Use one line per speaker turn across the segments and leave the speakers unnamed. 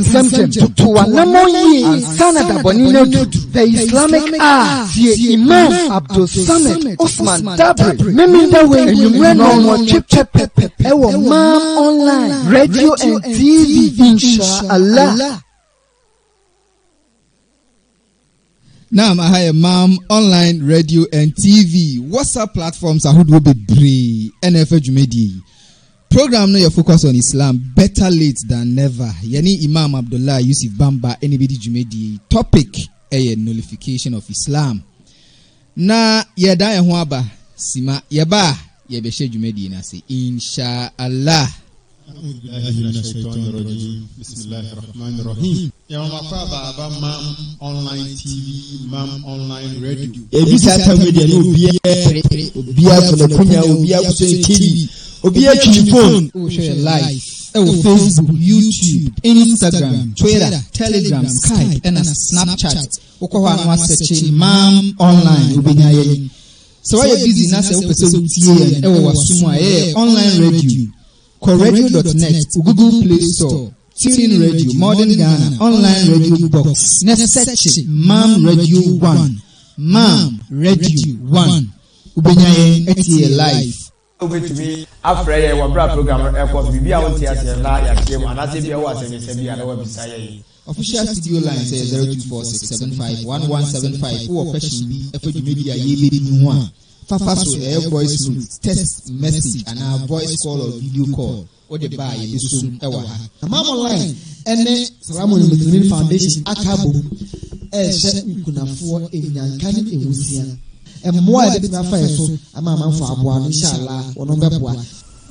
nsɛm to wanamoyi ansana dabonina the Islamic the Imam Abdul Samad Osman Dabri meminda we enyumre no chip ewo Mam Online Radio and TV inshallah.
Now I have Mam Online Radio and TV. WhatsApp platforms are who do be brave. NFL Jumedi. Program no your focus on Islam. Better late than never. Yani Imam Abdullah Yusuf Bamba anybody Jumedi. Topic a nullification of Islam. Na yada ehwaba sima yaba yebeshe Jumedi na say inshallah.
Bismillahirrahmanirrahim. Mam Online TV, Mam Online Radio.
Ebisa media no obia for the kunya obia for TV. Obia phone.
We share live. Facebook, YouTube, Instagram, Twitter, Telegram, Skype, and Snapchat. Okwa no search Mam Online ubinyaye. So why you busy na say opese tie e wo wasuma online radio. Coradio.net, Google Play Store, TuneIn Radio, Modern Ghana, Online Radio Box. Next search Mam Radio 1. Mam Radio 1. Ubenyaye eti live.
Obetumi afreye wa bra program airport bibia won tia se la ya kem anase bia wa se bia na wa bisaya yi.
Official studio line say 0246751175 or question bi efodumedi aye be ni ho a. Fafa so voice note, text message and our voice call or video call. Or the buy soon ewa.
Mam Online ene Salamon Muslim Foundation akabo she kunafo enyankane ewusia. Emmoa de na fa so ama manfo aboa inshallah wono beboa.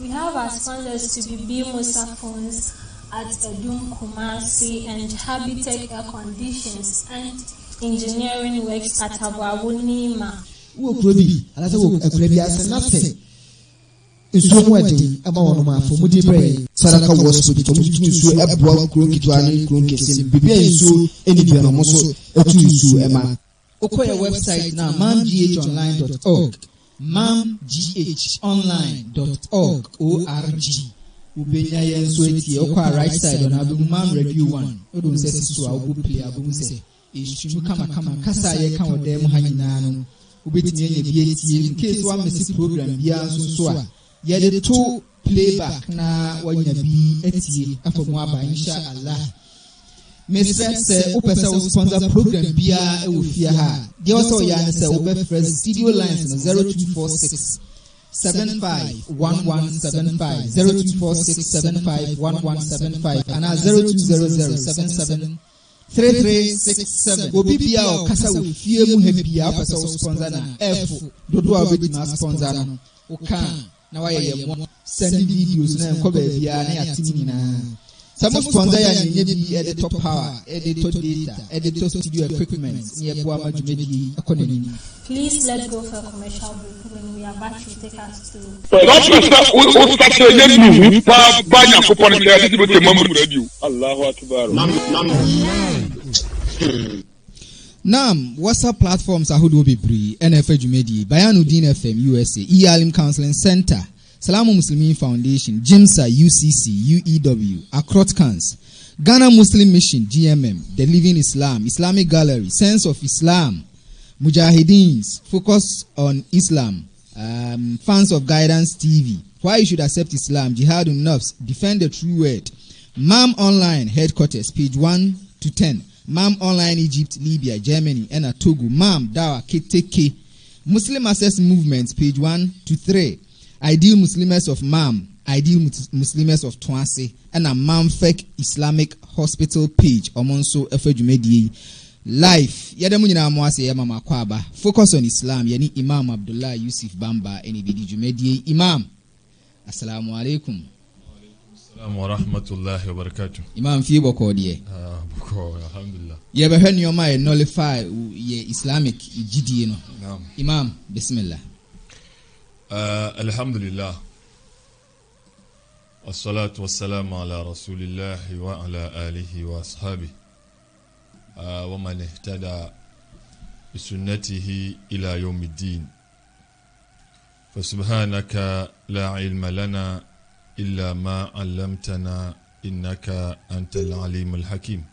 We have our sponsors to be Musa Phones at Edum Kumasi and Habitat Air Conditions and Engineering Works at Abuabu Nima.
Wo krobi ala se wo krobi asenase nso mo ade aba wono ma fo mudi bre saraka wo so to mutu so ebwa kro kitwani kro kese bibia nso eni bia no mo so etu nso ema
okoya website na mamghonline.org mamghonline.org ubenya yenso eti okwa right side on abu Mam Radio 1 odun se siso a obo play abu se esu kama kasa ye kan odem hanyina no ubetimi enye bi in case one miss program bia so a ye de to playback na wanya bi etie afamu aba inshallah. Mr. say opesa sponsor program bia e wo fia ha de also ya say obe fresh studio lines no 0246 751175 0246751175 and 020077 3367 obi bia o kasa wo fie mu ha bia opesa sponsor na f dodo a obeti na sponsor no o kan na wa ye mo send videos na ko ba bia na ya timi na some sponsor ya nye bi editor power, editor data, editor studio equipment.
Please let's go for a commercial break. When we are back, you take us to.
Allahu Akbar.
Nam, WhatsApp platforms are who do be free. NFL Jumedi, Bayanudin FM USA, Alim Counseling Center. Salamu Muslimin Foundation, Jimsa, UCC, UEW, Akrot Kans, Ghana Muslim Mission, GMM, The Living Islam, Islamic Gallery, Sense of Islam, Mujahideen's, Focus on Islam, Fans of Guidance TV, Why You Should Accept Islam, Jihadun Nafs, Defend the True Word, Mam Online Headquarters, page 1 to 10, Mam Online Egypt, Libya, Germany, and Togo, Mam Dawa KTK, Muslim Access Movement, page 1 to 3, Ideal Muslims of Mam, Ideal Muslims of Twanse, and a Mamfek Islamic Hospital page. Omonso Efejumedi life. Yadamunina Mwase Yamama Kwaba. Focus on Islam. Yani Imam Abdullah Yusuf Bamba. Anybody Jumedi Imam. Assalamu alaikum.
Assalamu wa rahmatullahi wa barakatuh.
Imam Fibo Kodie.
Boko, alhamdulillah.
Yabehen Yoma nullify ye Islamic Jidino. Imam, Bismillah.
Alhamdulillah. Wassalatu wassalamu ala rasulillahi wa ala alihi wa ashabihi wa man ihtada bisunnatihi ila yawmiddin. Fasubhanaka la ilma lana illa ma 'allamtana إنك أنت العليم الحكيم.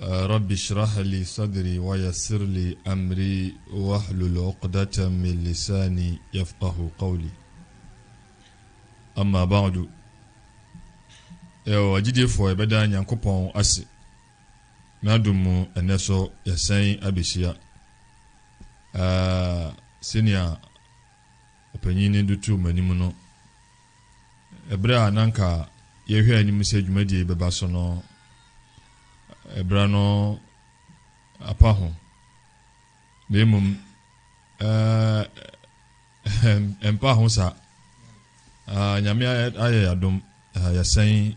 رب اشرح لي صدري ويسر لي أمري واحلل عقدة من لساني يفقه قولي. أما بعد وجدي فوي بدا نيانكوبون أسي نادم النسو يسين أبيشيا سينيا opanyini dutu manimu no ebra nanka yehwe animu se dwumadi beba so no ebra no apaho nemum empa ho sa nyame aye adom yasan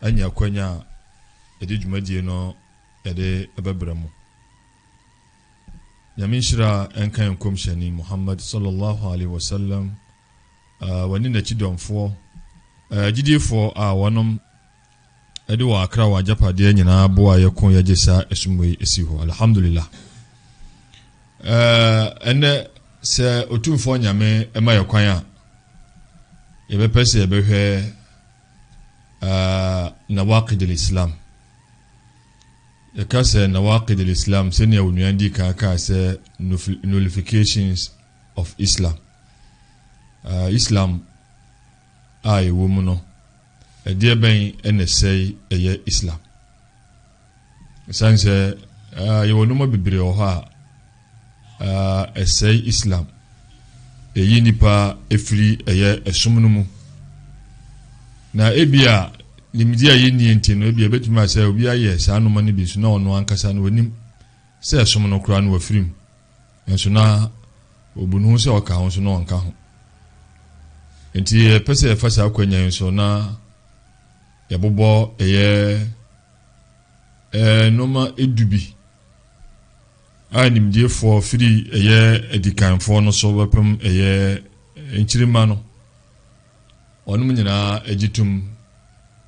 anya kwanya edi dwumadi no ede ebebra mu nyame shira enkan komshani Muhammad sallallahu alaihi wasallam wani na chidomfo gidifo a wonom ede wa akra wa japade nyina bo ayekon yagesa esumwe esiho alhamdulillah ene se otumfo nyame ema yekwan a yebepese yebehwe nawaqid al-islam yakase nawaqid al-islam sene unuandi kaka se nullifications of Islam. Islam ay womuno edie ben enesei eye Islam sanse yewonuma bibire oha esei Islam eyi nipa efiri eye esumnumu na ebia limdia yeni enti no ebia betuma se obi aye sa anoma ne bi so na ono ankasa no onim se esumno kura no wafirim enso na obunu se oka ho so no onka ho enti pese fasa akwanya enso na yabobo eye noma edubi animdie for free eye edikanfo no so wepem eye enchirima no onum nyina egitum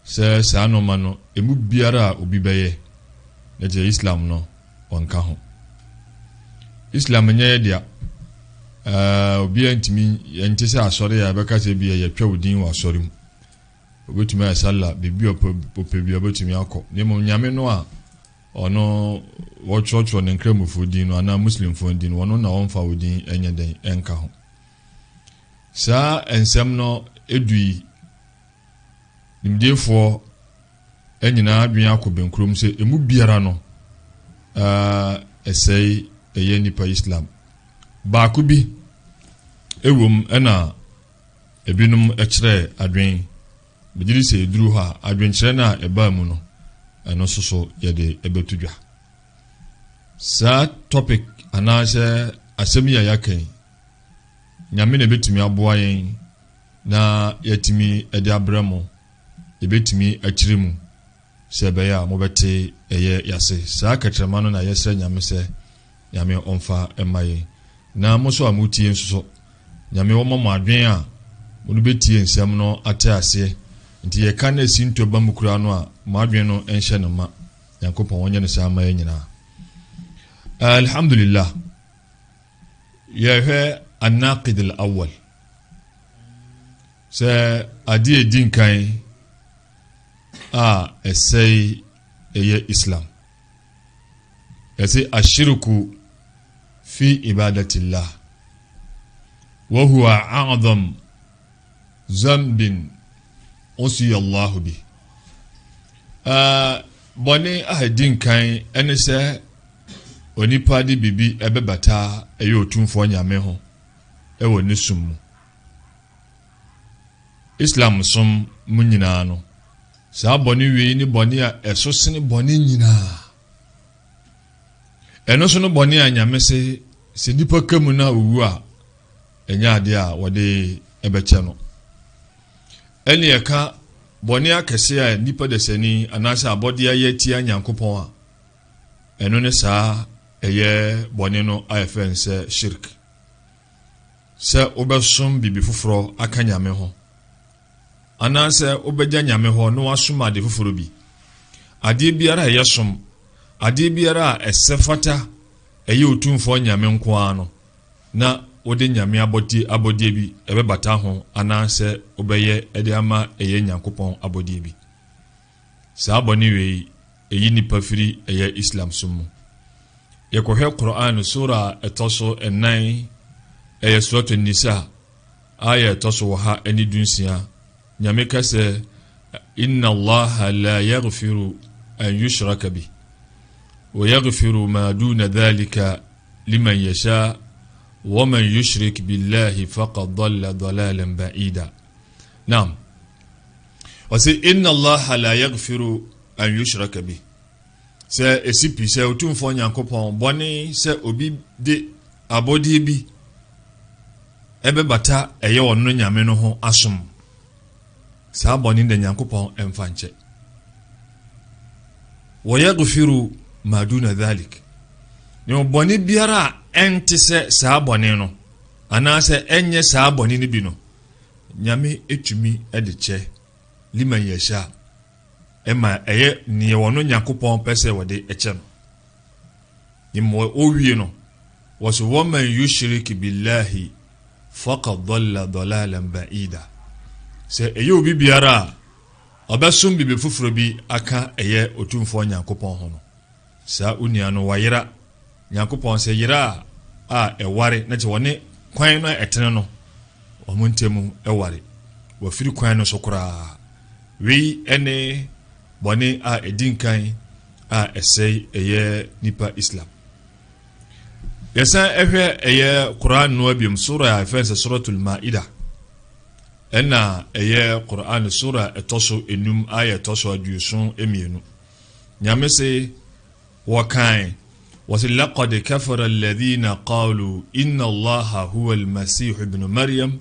se sanoma no emu biara obi beye na je Islam no onka ho Islam nye dia obi antimi enti se asore ya beka se bi ye twa odin wa asore mu obetumi asalla bibi opebi obetumi akọ nemo nyame no a ono wo church on nkremufo din no ana muslim fo din wono na wonfa odin enye den enka ho sa ensem no edui nimdefo enyina adwen akobenkrom se emu biara no esei eye nipa Islam ba ku bi ewom ena ebinum ekire adwen bigiri se eduru ha adwen kire na eba mu no eno soso yede ebetudwa sa topic anase asemi ya yaken nyame na betumi aboa yen na yetimi ede abramo ebetumi akire mu se beya mo bete eye yase sa katrema no na yesre nyame se nyame onfa emaye na moso amutie nso nyame wo mama adwen a mo betie nsem no ate ase nti ye ka na sinto ba mukura no a mo adwen no enhye no ma yankopon wonye no sa amaye nyina alhamdulillah ya he an-naqid al-awwal sa adi edin kan esay eye Islam yasi ashirku fi ibadatillah wa huwa a'zam zambin usiya Allah bi boni ahadin kan enese onipa di bibi ebebata eye otumfo nyame ho ewo nisum Islam som munyina no sa boni wi ni boni a eso sene boni nyina eno so no boni a nyame se nipa kamu na owu a enya ade a wode ebeche no eni eka boni akese a nipa de sani anasa abode aye tia nyankopon a eno ne sa eye boni no afense shirk se obesom bibi foforo aka nyame ho anase obeja nyame ho no asoma de foforo bi ade biara yesom ade biara esefata eye otumfo nyame nko ano na wode nyame abodie bi ebebata ho ananse obeye ede ama eye nyankopon abodie bi saa boni we eyi nipa firi eye Islam sumu yekohwe Quran sura etoso 9 eye suratu Nisa aya etoso ha eni dunsia nyame kase inna allaha la yaghfiru an yushraka bi wa yaghfiru ma duna dhalika liman yasha wa man yushrik billahi faqad dhalla dhalalan ba'ida. Naam. Wasi inna allaha la yaghfiru an yushraka bi. Se esipi se otumfo nyankopon boni se obi de abodi bi ebe bata eye wonno nyame no ho asom. Sa boni de nyankopon emfanche. Wa yaghfiru ma duna dhalik. Ni boni biara enti se saa boni no anase enye saa boni ni bi no nyame etumi ediche liman yasha ema eye ni wono nyakopon pese wode eche no imo owie no waso woman yushrik billahi faqad dhalla dhalalan ba'ida se eye obi biara obesum bibe fufuro bi aka eye otumfo nyakopon ho no saa unia no wayera nyakopon se yira a eware na che woni kwan no etene no omuntemu eware wafiri kwan no sokora wi ene boni a edinkan a esei eye nipa Islam yesa ehwe eye Quran no abim sura ya fensa suratul Maida ena eye Quran sura etoso enum aya etoso adusun emienu nyame se wakan وَلَقَدْ كَفَرَ الَّذِينَ قَالُوا إِنَّ اللَّهَ هُوَ الْمَسِيحُ ابْنُ مَرْيَمَ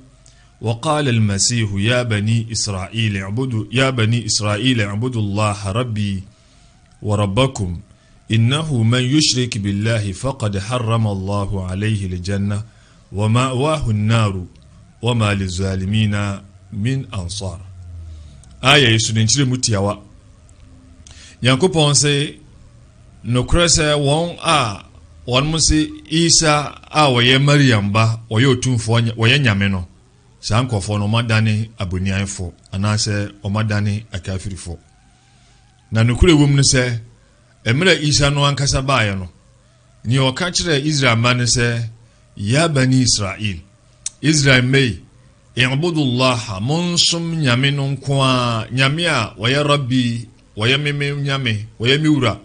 وَقَالَ الْمَسِيحُ يَا بَنِي إِسْرَائِيلَ اعْبُدُوا اللَّهَ رَبِّي وَرَبَّكُمْ إِنَّهُ مَنْ يُشْرِكْ بِاللَّهِ فَقَدْ حَرَّمَ اللَّهُ عَلَيْهِ الْجَنَّةَ وَمَأْوَاهُ النَّارُ وَمَا لِلظَّالِمِينَ مِنْ أَنصَارٍ آية يسودنچire mutiawa Yankopon se no krese won a won musi Isa a woye Maryam ba woye otumfo woye nyame no sankofo no madane abonianfo anase omadane akafirifo na nukure wom no se emre Isa no ankasa baaye no ni o ka kire Israel man se ya bani Israel Israel mei i'budullah munsum nyame no nkoa nyame a woye rabbi woye meme nyame woye miura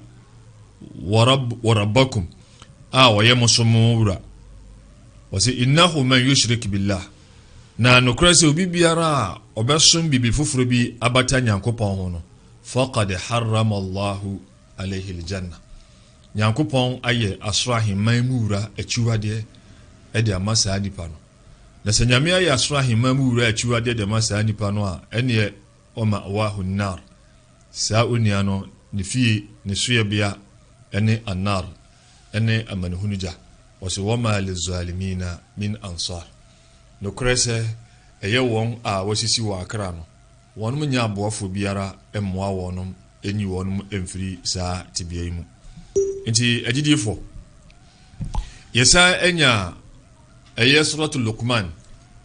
وربكم ويمصمورا وسي إنه من يشرك بالله na nukrase obi biara obesom bibi fufuro bi abata nyankopon ho no faqad harrama Allah alayhi aljanna nyankopon aye asrahiman muura achiwade e de amasa nipa no na sanyame aye asrahiman muura achiwade de amasa nipa no a ene o ma wahu nar sa unia no ne fie ne suya bia ene annar ene amanhunuja wasi wama lizalimina min ansar no krese eye won a wasisi wa akra no wonum nya aboafo biara emmoa wonum enyi wonum emfiri saa tibia mu enti agidifo yesa enya eye suratul Luqman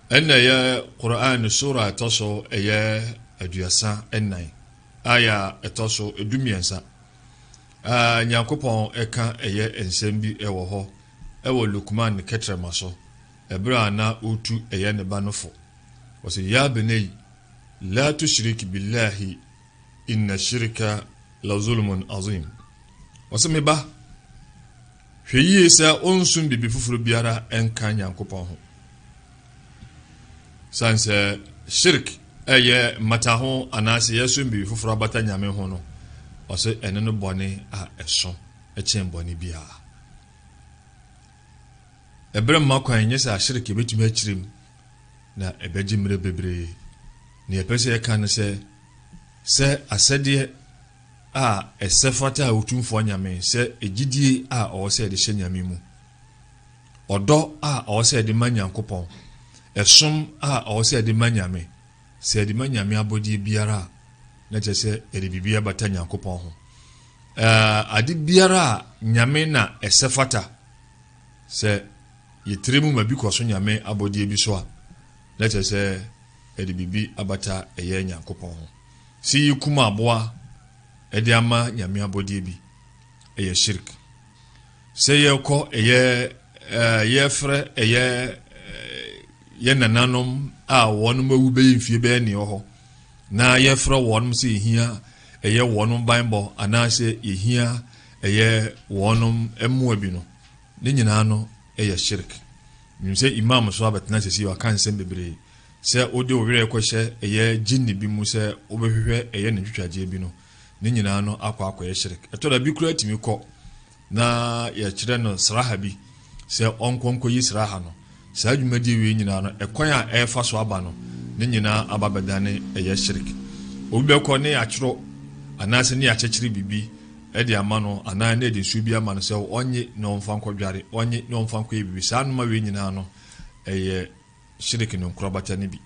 ena ye Quran sura toso eye aduasa ennan aya etoso edumiensa Nyankopon eka eye ensem bi ewo ho ewo Luqman ketrema so ebra na otu eye ne banofo wasi ya bani la tushrik billahi inna shirka la zulmun azim wasi me ba hweyi sa onsun bibi fufuru biara enka Nyankopon ho sanse shirk eye mataho anase yesu bibi fufuru abata nyame ho no wase eneno boni a eso echen boni bia ebre makwan nyesa ashirike betumi achirim na ebegimre bebre ne epese kan se asede a esefata otumfo nyame se egidie a owose de hyanyame mu odo a owose de manyankopon esom a owose de manyame se de manyame abodi biara na chese eribibia bata Nyankopon ho ade biara nyame na esefata se yɛtire mu ma bi kɔ so nyame abɔdeɛ bi so a na kyerɛ sɛ ɛde biribi abata ɛyɛ nyankopɔn ho sɛ yi kuma aboa ɛde ama nyame abɔdeɛ bi ɛyɛ shirk sɛ yɛkɔ yɛfrɛ yɛ nananom a wɔnom awu bɛyɛ mfie bɛyɛ neɛ hɔ na yɛfrɛ wɔnom sɛ yɛhia ɛyɛ wɔnom banbɔ anaasɛ yɛhia ɛyɛ wɔnom mmoa bi no ne nyinaa no ɛyɛ shirk nim sɛ imam so abɛtena sɛsi waka nsɛm bebree sɛ wode wo werɛ kɔhyɛ ɛyɛ gyinni bi mu sɛ wobɛhwehwɛ ɛyɛ ne twitwagyeɛ bi no ne nyinaa no akɔyɛ shirk ɛtɔ da bi kora tumi kɔ na yɛkyerɛ no sraha bi sɛ ɔnkɔnkɔ yi sraha no saa dwumadie wei nyinaa no ɛkwan a ɛfa so aba no ne nyinaa aba bɛdane ɛyɛ shirk obi bɛkɔ ne yɛatwerɛ anaasɛ ne yɛakyɛkyerɛ biribi ɛde ama no anaa ne ɛde nsuo bi ama no sɛ ɔnye na ɔmfa nkɔdware ɔnye na ɔmfa nkɔyɛ biribi saa noma wei nyinaa no ɛyɛ shirk no nkorabata no bi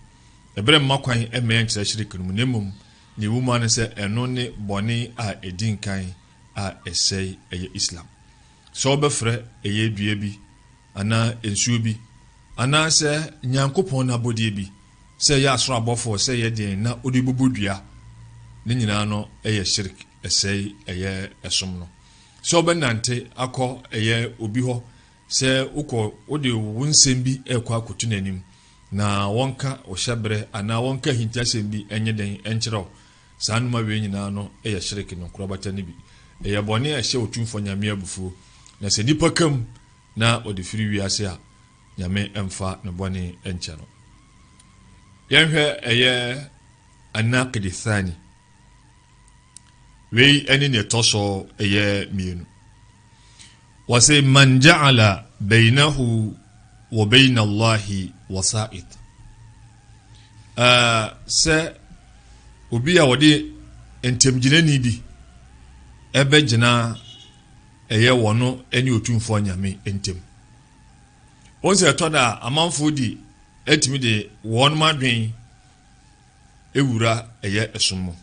ɛberɛ mma kwan ɛmɛɛ nkyerɛ shirk no mu na mmom ne ɛwu mu no sɛ ɛno ne bɔne a ɛdi nkan a ɛsɛe ɛyɛ islam sɛ wobɛfrɛ ɛyɛ dua bi anaa nsuo bi anaasɛ nyankopɔn no abɔdeɛ bi sɛ ɛyɛ asoro abɔfoɔ sɛ ɛyɛ deɛ na wode bɔbɔ dua ne nyinaa no ɛyɛ shirk ɛsɛe ɛyɛ ɛsom no sɛ wobɛnante akɔ ɛyɛ obi hɔ sɛ wode wo nsɛm bi ɛkɔ akɔto n'anim na wɔnka ɔhyɛberɛ anaa wɔnka hintasɛm bi ɛnyɛ den ɛnkyerɛ wo saa nnoma wei nyinaa no ɛyɛ shirk no nkorabata no bi ɛyɛ bɔne a ɛhyɛ otumfo nyame abufuo na sɛ nipa kam na ɔde firi wiase a nyame ɛmfa ne bɔne ɛnkyɛ no yɛnhwɛ ɛyɛ anaqidi thani wei ɛne ne ɛtɔ so ɛyɛ mmienu wɔsɛ man ja'ala bainahu wa baina Allahi wasa'id sɛ obi a wɔde ntamgyinani bi ɛbɛgyina ɛyɛ wɔno ɛne otumfoɔ nyame ntam wɔn sɛ ɛtɔ da amanfoɔ di ɛtumi de wɔn adwen ewura ɛyɛ ɛsom mu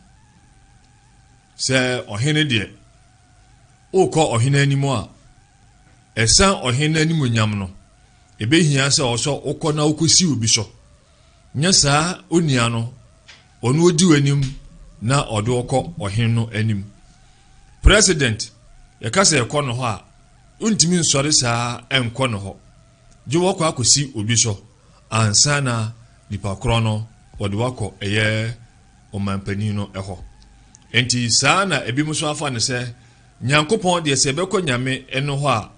sɛ ɔhene deɛ wokɔ ɔhene anim a ɛsan ɔhene anim nyam no ɛbɛhia sɛ ɔsɔ wokɔ na wokɔsi obi so nyɛ saa onua no ɔno odi w'anim na ɔde wokɔ ɔhene no anim president yɛka sɛ ɛkɔ no hɔ a wontumi nsɔre saa ɛnkɔ no hɔ gye wɔkɔ akɔsi obi so ansa na nipa korɔ no wɔde wakɔ ɛyɛ ɔmampanin no ɛhɔ enti saa na ebi mu so afa ne sɛ nyankopɔn deɛ sɛ ɛbɛkɔ nyame ɛno hɔ a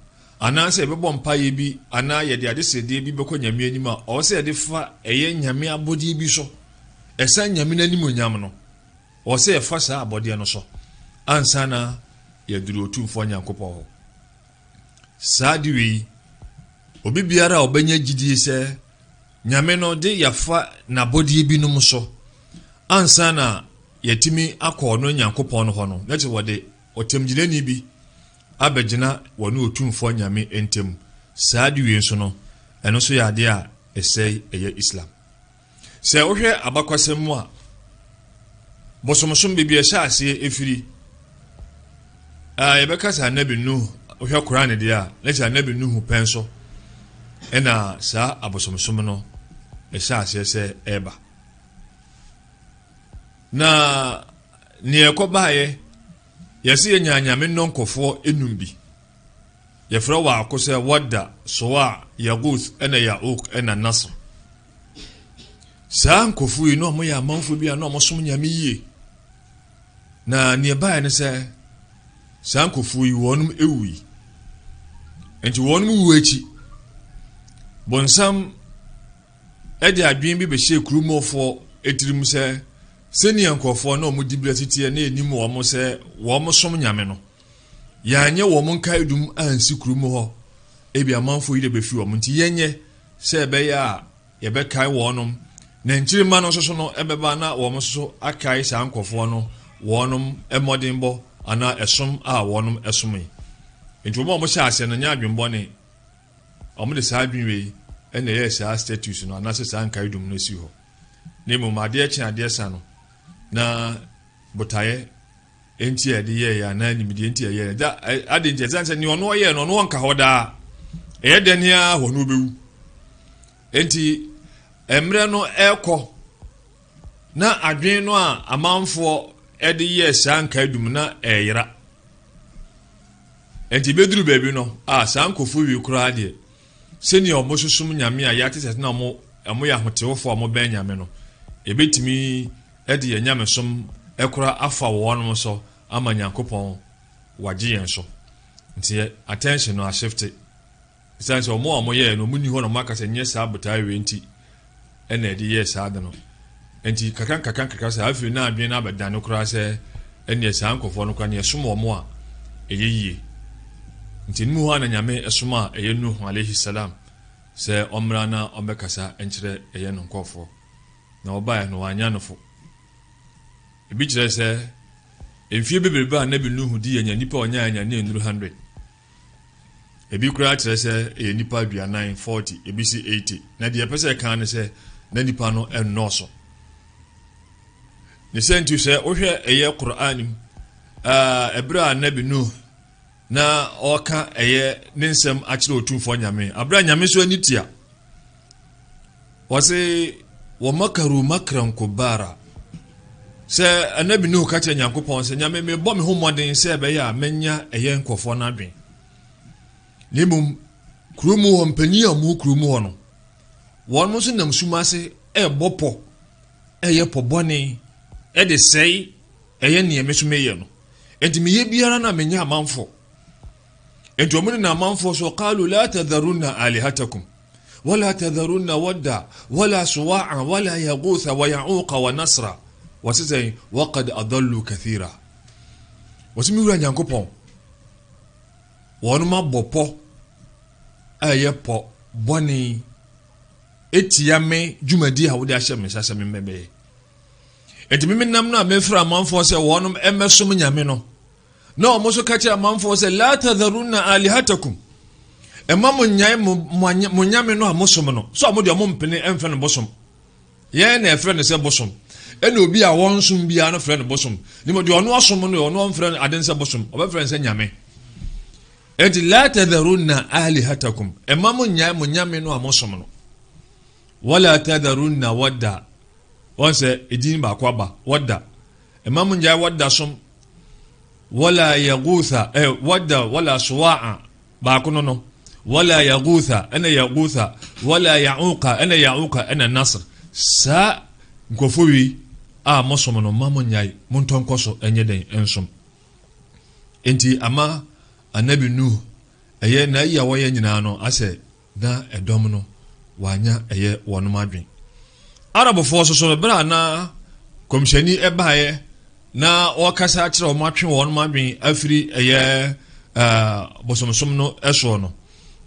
anaasɛ ɛbɛbɔ mpaeɛ bi anaa yɛde adesɛdeɛ bi bɛkɔ nyame anim a ɔwɔ sɛ yɛde fa ɛyɛ nyame abɔdeɛ bi so ɛsan nyame n'anim onyam no ɔwɔ sɛ yɛfa saa abɔdeɛ no so ansa na yɛduru otumfoɔ nyankopɔn hɔ saa de wei obi biara a ɔbɛnya gyidie sɛ nyame no de yɛfa n'abɔdeɛ bi nom so ansa na yɛtumi akɔ no nyankopɔn no hɔ no na kyerɛ wɔde ɔtamgyinani bi abɛgyina wɔne otumfoɔ nyame ntam saa de wei nso no ɛno so yɛ adeɛ a ɛsɛe ɛyɛ islam sɛ wohwɛ abakwasɛm mu a bosomsom bebi ɛhyɛ aseɛ ɛfiri yɛbɛka sɛ anabi nuhu wohwɛ koran deɛ a na kyerɛ anabi nuhu pɛn so ɛna saa abosomsom no ɛhyɛ aseɛ sɛ ɛba na neɛ ɛkɔbaeɛ yɛsɛ yɛnya nyame nnɔnkɔfoɔ enum bi yɛfrɛ wɔ ako sɛ Wadda, Suwa, Yaguth ɛna Yauk ɛna Nasr saa nkɔfoɔ yi na ɔmo yɛ amanfoɔ bi a na ɔmo som nyame yie na neɛ baeɛ ne sɛ saa nkɔfoɔ yi wɔnom ewu yi enti wɔnom wu akyi bonsam ɛde adwen bi bɛhyɛ kurumɔfoɔ etirim sɛ sɛnea nkɔfoɔ na ɔmo di bere titiɛ na enim wɔn sɛ wɔn som nyame no yɛanyɛ wɔn nkae dum ansi kurom hɔ ebi amanfoɔ yi de bɛfi wɔn nti yɛnyɛ sɛ ɛbɛyɛ a yɛbɛkae wɔnom na nkyirima no nso no ɛbɛba na wɔn nso akae saa nkɔfoɔ no wɔnom mmɔdenbɔ anaa ɛsom a wɔnom ɛsom yi nti wɔn a wɔhyɛ aseɛ no nyɛ adwenbɔne wɔn de saa adwen wei ɛna ɛyɛ saa status no anaasɛ saa nkae dum no si hɔ na emu adeɛ kye adeɛ sa no na botaye enti yɛde yɛyɛ anaa nimdeɛ enti yɛyɛ da ade nti ɛsane sɛ ne ɔno ɔyɛ no ɔno ɔnka hɔ daa ɛyɛ dania wɔ no bewu enti emre no ɛkɔ na adwen no a amanfo ɛde yɛ sanka adum na ɛyera enti beduru baabi no sankofo wi kura de seni ɔmo susum nyame a yate sɛ na ɔmo yɛ ahotewofo ɔmo bɛn nyame no ebetimi ɛde yɛ nyame som ɛkura afa wɔnom so ama nyankopɔn wagye yɛn so nti attention no a shift sense ɔmo yɛ no muni hɔ no maka sɛ nyɛ saa botae we nti ɛna ɛde yɛ saa de no enti kakan sɛ afi na adwen na abadan no kura sɛ ɛne sankofo no kura ne som ɔmo a ɛyɛ yie nti mu hɔ na nyame ɛsom a ɛyɛ Nuhu alayhi salam sɛ ɔmmra na ɔbɛkasa ɛnkyerɛ ɛyɛ no nkɔfo na ɔbaɛ no wanya nofo ebi kyerɛ sɛ emfie bebrebe a nabi Nuhu di yɛ nipa ɔnya nya ne nduru 100 ebi kura kyerɛ sɛ ɛyɛ nipa 40 ebi si 80 na deɛ pɛsɛ kan ne sɛ na nipa no ɛnnɔso ne sɛ nti sɛ wohwɛ ɛyɛ Qur'an ɛbra nabi Nuhu na ɔka ɛyɛ ne nsɛm akyerɛ otumfo nyame abra nyame so ani tia wɔse wɔ makaru makran kubara sɛ anabi Nuhu ka kyerɛ Nyankopɔn sɛ nyame me bɔ me ho mmɔden sɛ ɛbɛyɛ a menya ɛyɛ nkɔfo no adwen ne mmom kuromu hɔ mpanyin a mu kuromu hɔ no wɔn mo so nam suma ase ɛbɔ pɔ ɛyɛ pɔbɔne ɛde sɛe ɛyɛ nneɛma so meyɛ no enti meyɛ biara na menya amanfo enti ɔmo ne na amanfo so qalu la tadharunna alihatakum wala tadharunna wadda wala suwa'a wala yaghutha wa ya'uqa wa nasra wasizai waqad adallu kathira wasimi wura Nyankopɔn wɔn ma bɔpɔ ɛyɛ pɔ bɔne etia me dwumadi a wode ahyɛ me sasa me mbɛbɛ enti me nam na me fra amanfo sɛ wɔn ɛmɛsom nyame no na ɔmo so ka kyerɛ amanfo sɛ la tadharunna alihatakum ɛma mo nyae mo nyame no a mosom no so ɔmo de ɔmo mpene ɛmfɛ no bosom yɛn na ɛfrɛ no sɛ bosom ɛna obi a wɔn som bia no frɛ no bosom ne mo de ɔno asom no ɔno ɔmfrɛ no aden sɛ bosom ɔbɛfrɛ no sɛ nyame enti la tadharunna alihatakum ɛma mo nyae mo nyame no a mosom no wala tadharunna wadda wɔn sɛ edin ba kwa ba wadda ɛma mo nyae wadda som wala yaghutha wadda wala suwa'a ba kuno no wala yaghutha ana yaghutha wala ya'uqa ana ya'uqa ana nasr sa nkofowi a mosom no mamo nyai montonkoso enye den ensom enti ama anabi Nuhu eye na iya woye nyina no ase na edom no wanya eye wonom adwen arabofo so bra na komshani ebaye na wakasa kyerɛ ɔmo atwe wɔn adwen afiri eye bosomsom no ɛso no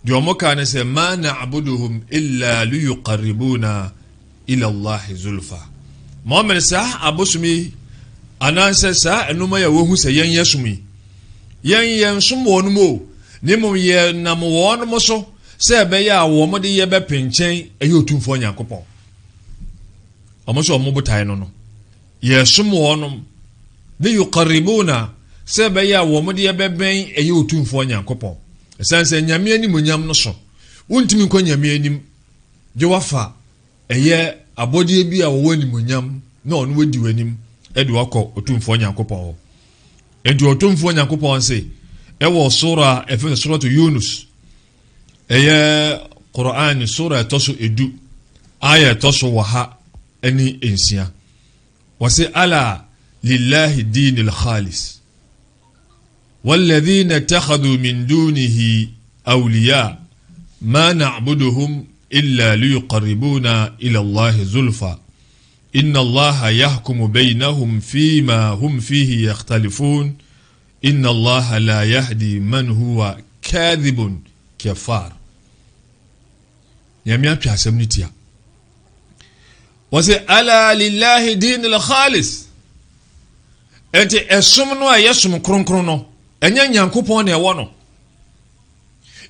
de ɔmo ka ne sɛ ma na'buduhum illa liyuqarribuna ila Allah zulfa Muhammad sa abosumi ananse sa enuma ya wohu sɛ yɛn yɛsumi yɛn som wɔn mo ne mo yɛ nam wɔn mo so sɛ ɛbɛyɛ a wɔn de yɛ bɛpɛnkyɛn ɛyɛ otumfo Nyankopɔn ɔmo so ɔmo botae no no yɛ som wɔn ne yuqarribuna sɛ ɛbɛyɛ a wɔn de yɛ bɛbɛn ɛyɛ otumfo Nyankopɔn ɛsanse nyame anim onyam no so wontimi nkɔ nyame anim gye wafa ɛyɛ abɔdeɛ bi a wɔwɔ animonyam na ɔno wadi w'anim ɛde wakɔ otumfo Nyankopɔn hɔ enti otumfo Nyankopɔn se ɛwɔ sura ɛfɛ suratu Yunus ɛyɛ Qur'an sura ɛtɔso edu aya ɛtɔso waha ɛne ensia wɔse ala lillahi dinil khalis والذين اتخذوا من دونه أولياء ما نعبدهم إلا ليقربونا إلى الله زلفى إن الله يحكم بينهم فيما هم فيه يختلفون إن الله لا يهدي من هو كاذب كفار يميا بياسمنيتيا وسي ألا لله دين الخالص أنت أسمنوا يسم كرون enye Nyankopɔn na ɛwɔ no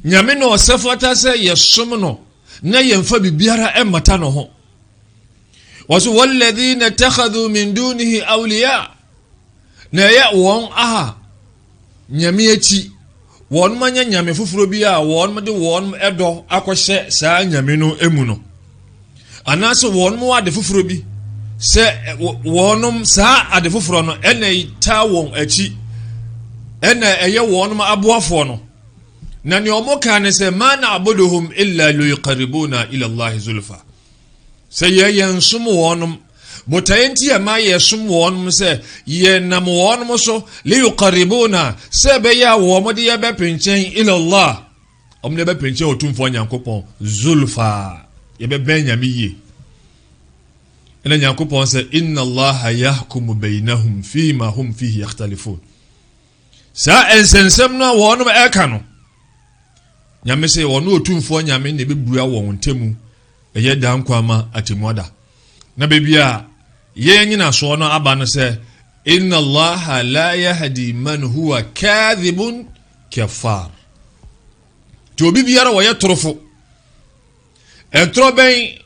nyame no ɔsɛfata sɛ yɛsom no na yɛmfa bibiara ɛmmata no ho wɔso walladhina takhadhu min dunihi awliya na ɛyɛ wɔn aha nyame akyi wɔn manya nyame foforo bi a wɔn de wɔn ɛdɔ akɔhyɛ saa nyame no emu no anaasɛ wɔn mo ade foforo bi sɛ wɔn saa ade foforo no ɛna taa wɔn akyi ɛna ɛyɛ wɔn aboafoɔ no na ne ɔmo ka ne sɛ ma na abuduhum illa liyuqarribuna ila Allah zulfa sɛ yɛn som wɔn botaye nti ma yɛ som wɔn sɛ yɛ nam wɔn so liyuqarribuna sɛ bɛyɛ a wɔn de yɛ bɛpɛnkyɛn ila Allah ɔmo de bɛpɛnkyɛn otumfo nyankopɔn zulfa yɛ bɛbɛn nyame yie ɛna nyankopɔn sɛ inna Allah yahkumu bainahum fima hum fihi yakhtalifun saa ensensem no wɔn ɛka no nyame sɛ wɔn otumfo nyame ne bɛbua wɔn ntemu ɛyɛ dan kwama atemuada na bebia yɛn nyina so no aba no sɛ inna Allah la yahdi man huwa kadhibun kafar to obi biara wɔyɛ torofo ɛtoro bɛn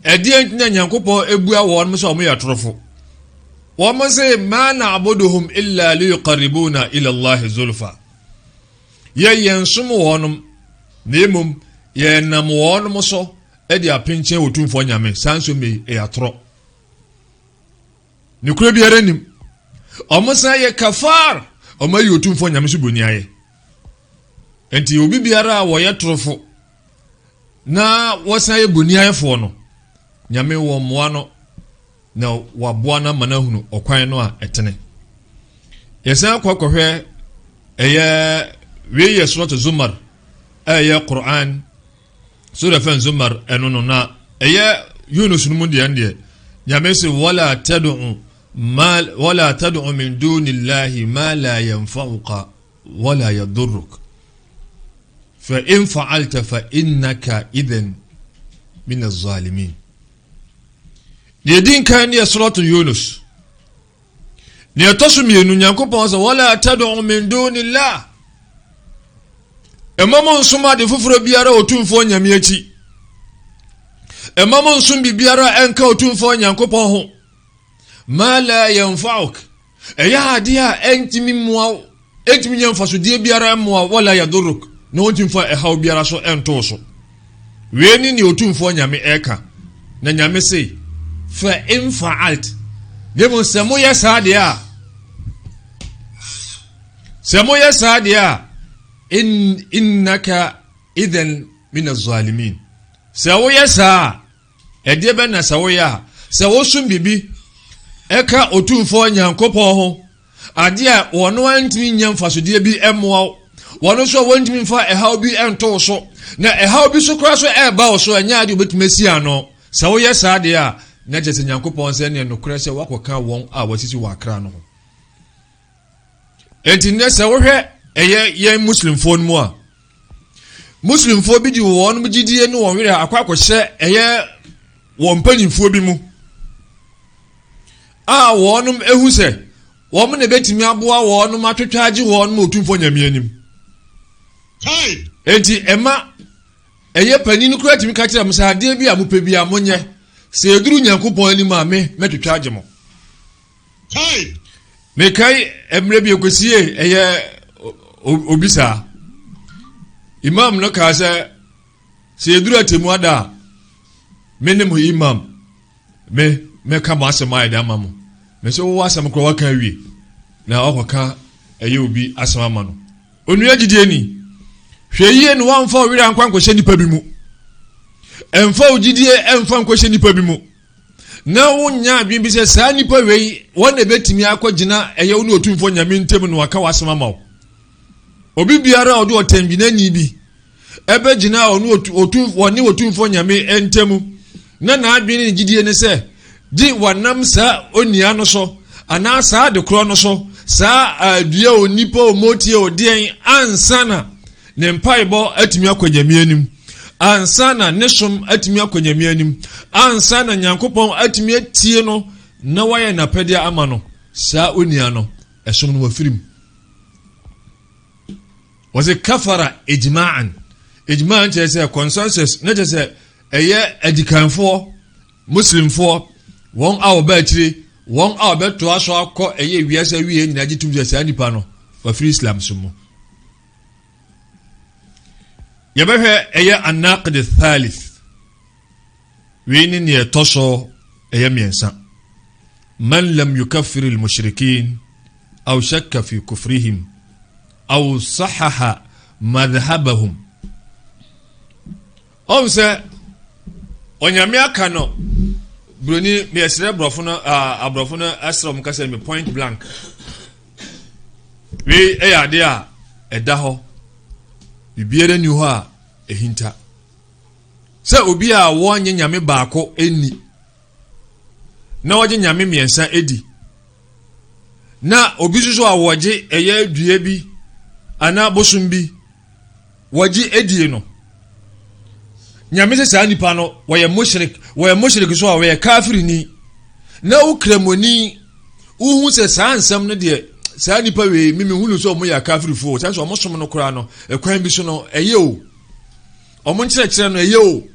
ɛdeɛ ntina nyankopɔn ebua wɔn sɛ ɔmo yɛ torofo wɔn sɛ ma na abuduhum illa liyuqarribuna ila Allah zulfa yɛn som wɔn na emom yɛn nam wɔn so ɛde apɛnkyɛn otumfo nyame sanso me ɛyatoro ne kura biara nim ɔmo san yɛ kafar ɔmo yɛ otumfo nyame so boni ayɛ enti obi biara a wɔyɛ torofo na wɔsan yɛ boni ayɛfoɔ no nyame wɔ mmoa no na waboa na manahunu ɔkwan no a ɛtene yɛsan kɔkɔhwɛ ɛyɛ weyɛ surat zumar ɛyɛ Qur'an sura fan zumar ɛno no na ɛyɛ Yunus no mu deɛ nyame sɛ wala tad'u min dunillahi ma la yanfa'uka wala yadurruk fa in fa'alta fa innaka idhan min az-zalimin yedin kan ya surat Yunus ne yatosumienu nyankopɔn sɛ wala tad'u min dunillahi emamo nsoma de foforo biara otumfo nyame akyi emamo nsom biara enka otumfo nyankopɔn ho ma la yanfa'uk ɛyɛ ade a entimi muaw entimi nyamfaso de biara muaw wala yaduruk no otumfo ɛhaw biara so ento so weni ne otumfo nyame ɛka na nyame sei fa in fa'alt demo semo yɛ saade a innaka idhan min az-zalimin sawo yasa ede be na sawo ya sawo sum bibi eka otumfo nyankopɔn ho ade a wono antimi nyamfasode bi emmoa wono so wontimi fa ehaw bi ento so na ehaw bi so kra so eba wo so anya ade obetumi sia no sawo yasa ade a na jese nyankopɔn se ne no kra se wakoka won a wasisi wakra no enti ne sawo hwɛ ɛyɛ muslim fo no mu a muslim fo bi di wɔn gidie no wɔn werɛ akɔhyɛ ɛyɛ wɔn panimfo bi mu a wɔn ehu sɛ wɔn na betimi aboa wɔn atwetwaagye wɔn otumfo nyame anim enti ɛma ɛyɛ panin kura timi ka kyerɛ msa ade bi a mopɛ bi a monyɛ sɛ eduru nyankopɔn anim a metwetwaagye mo mekai emre bi ekosie ɛyɛ obisa imam no ka sɛ eduru atemu ada menem ho imam me ka mo asɛm ayɛ da ma mo me so wo asɛm kora waka wie na ɔkɔka ɛyɛ obi asɛm ama no onua gidie ni hwɛ yie no wamfa owira nkwa nkɔhyɛ nipa bi mu ɛmfa ogidie ɛmfa nkɔhyɛ nipa bi mu na wonya adwen bi sɛ saa nipa wei wɔn na betimi akɔgyina ɛyɛ wo ne otumfo nyame ntem no waka wasɛm ama wo obi biara ɔde ɔtambinani bi ebe gyina wɔne otumfo nyame ntemu na adwene ne gidie ne sɛ di wanam saa onia no so ana saa de kro no so saa adua onipa omotie odien ansana ne mpaibɔ atumi akɔnyame anim ansana ne som atumi akɔnyame anim ansana nyankopɔn atumi atie no na wayɛ napɛde ama no saa onia no ɛsom no wafirim wɔse kafara ijma'an kyerɛ sɛ consensus na kyerɛ sɛ ɛyɛ adikanfoɔ muslimfoɔ wɔn a wɔba akyire wɔn a wɔbɛtoa so akɔ ɛyɛ wiase wie nyina gye tum sɛ saa nipa no wafiri islam so mu yɛbɛhwɛ ɛyɛ anaqid thalith wini ne yɛtɔso ɛyɛ mmiɛnsa man lam yukaffir al-mushrikin aw shakka fi kufrihim aw sahaha madhhabahum sɛ onyame aka no broni me yɛsrɛ abrɔfo no asrɛ kasa me point blank we ɛyɛ ade a ɛda hɔ bibiara ni hɔ a ɛhinta sɛ obi a wɔnye nyame baako ɛni na wɔgye nyame mmiɛnsa ɛdi na obi soso a wɔgye ɛyɛ dua bi ana bosom bi wɔgye ɛdie no nyame sɛ saa nipa no wɔyɛ mushrik so a wɔyɛ kafirini na ukramoni uhu sɛ saa nsɛm no deɛ saa nipa we mimi hunu so ɔmo yɛ kafirifo sɛ ɔmo som no kora no ɛkwan bi so no ɛyɛ o ɔmo nkyerɛkyerɛ no ɛyɛ o